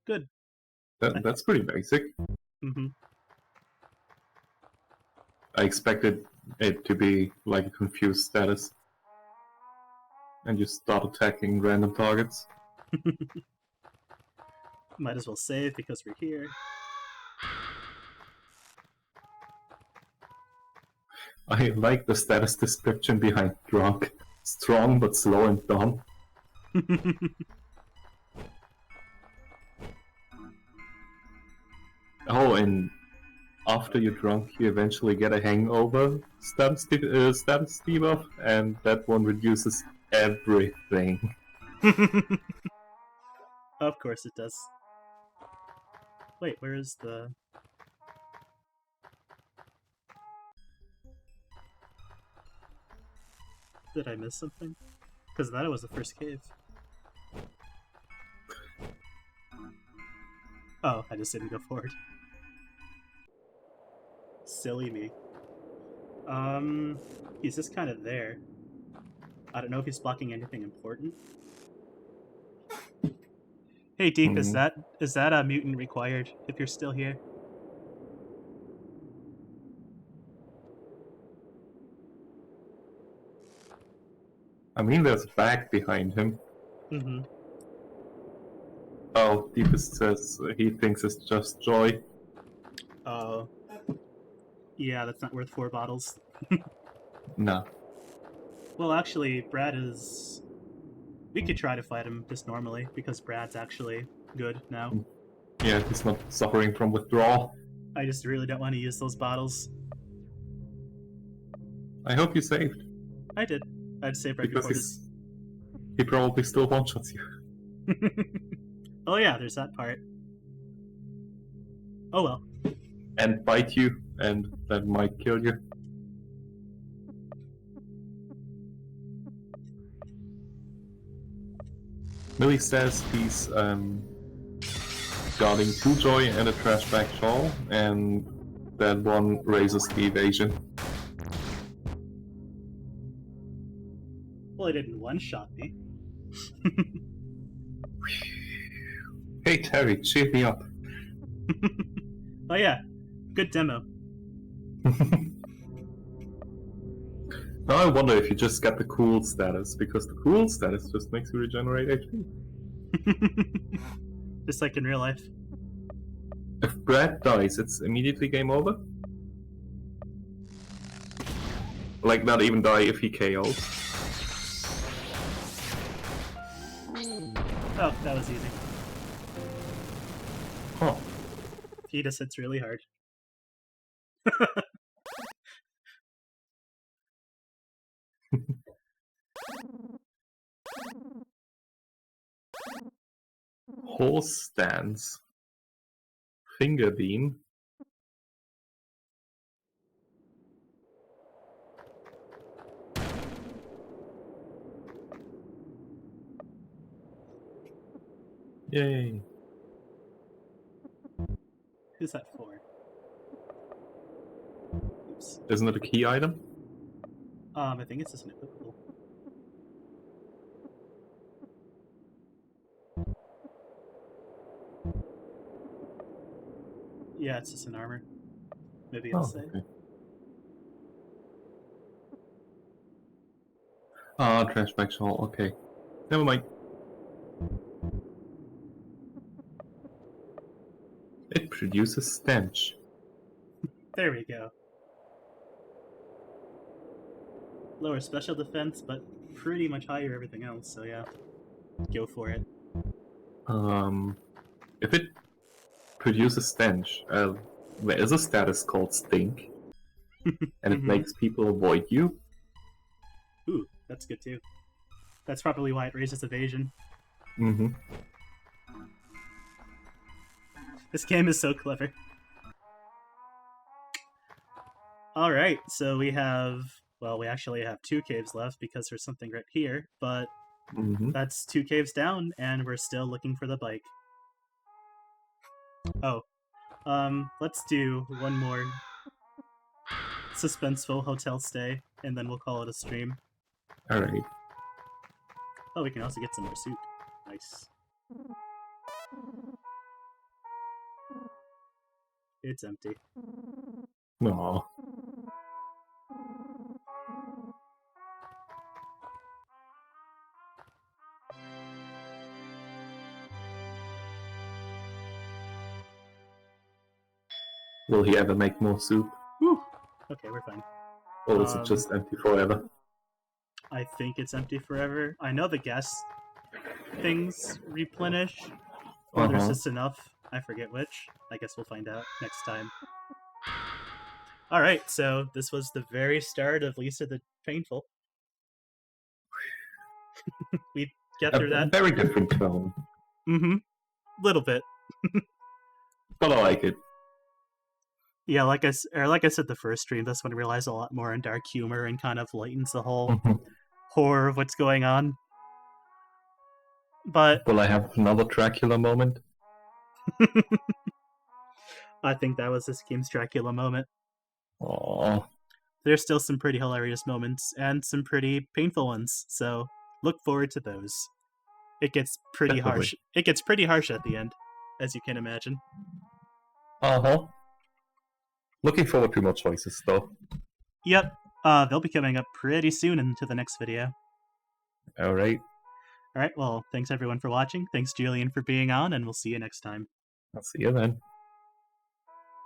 Good. That's pretty basic. Mm-hmm. I expected it to be like a confused status. And you start attacking random targets. Might as well save because we're here. I like the status description behind drunk. Strong but slow and dumb. Oh, and after you're drunk, you eventually get a hangover status debuff, and that one reduces everything. Of course it does. Wait, where is the... Did I miss something? Because that was the first cave. Oh, I just didn't go forward. Silly me. He's just kind of there. I don't know if he's blocking anything important. Hey Deep, is that a mutant required if you're still here? I mean, there's a bag behind him. Mm-hmm. Oh, Deepest says he thinks it's just joy. Oh. Yeah, that's not worth 4 bottles. No. Well, actually, Brad is... We could try to fight him just normally, because Brad's actually good now. Yeah, he's not suffering from withdrawal. I just really don't want to use those bottles. I hope you saved. I did. I'd save right Because before this. he probably still one-shots you. Oh yeah, there's that part. Oh well. And bite you, and that might kill you. Millie says he's guarding 2 joy and a trash bag shawl, and that one raises the evasion. Well, he didn't one-shot me. Hey Terry, cheer me up. Oh yeah, good demo. Now I wonder if you just get the cool status, because the cool status just makes you regenerate HP. Just like in real life. If Brad dies, it's immediately game over? Like, not even die if he KOs. Oh, that was easy. Huh. He just hits really hard. Horse stance. Finger beam. Yay. Who's that for? Oops. Isn't it a key item? I think it's just an equipable. Yeah, it's just an armor. Maybe it'll say. Okay. Ah, trash bag shawl, okay. Never mind. It produces stench. There we go. Lower special defense, but pretty much higher everything else, so yeah. Go for it. If it produces stench, there is a status called stink, and it makes people avoid you. Ooh, that's good too. That's probably why it raises evasion. Mm-hmm. This game is so clever. Alright, so we have... Well, we actually have 2 caves left because there's something right here, but that's 2 caves down, and we're still looking for the bike. Oh. Let's do one more suspenseful hotel stay, and then we'll call it a stream. Alright. Oh, we can also get some more soup. Nice. It's empty. Aww. Will he ever make more soup? Whew. Okay, we're fine. Or is it just empty forever? I think it's empty forever. I know the gas things replenish, or there's just enough. I forget which. I guess we'll find out next time. Alright, so this was the very start of Lisa the Painful. We get through that. A very different tone. Mm-hmm. Little bit. But I like it. Yeah, like I said the first stream, this one relies a lot more on dark humor and kind of lightens the whole horror of what's going on. But will I have another Dracula moment? I think that was this game's Dracula moment. Aww. There's still some pretty hilarious moments and some pretty painful ones, so look forward to those. It gets pretty harsh. It gets pretty harsh at the end, as you can imagine. Uh-huh. Looking forward to more choices, though. Yep. They'll be coming up pretty soon into the next video. Alright. Alright, well, thanks everyone for watching. Thanks, Julian, for being on, and we'll see you next time. I'll see you then.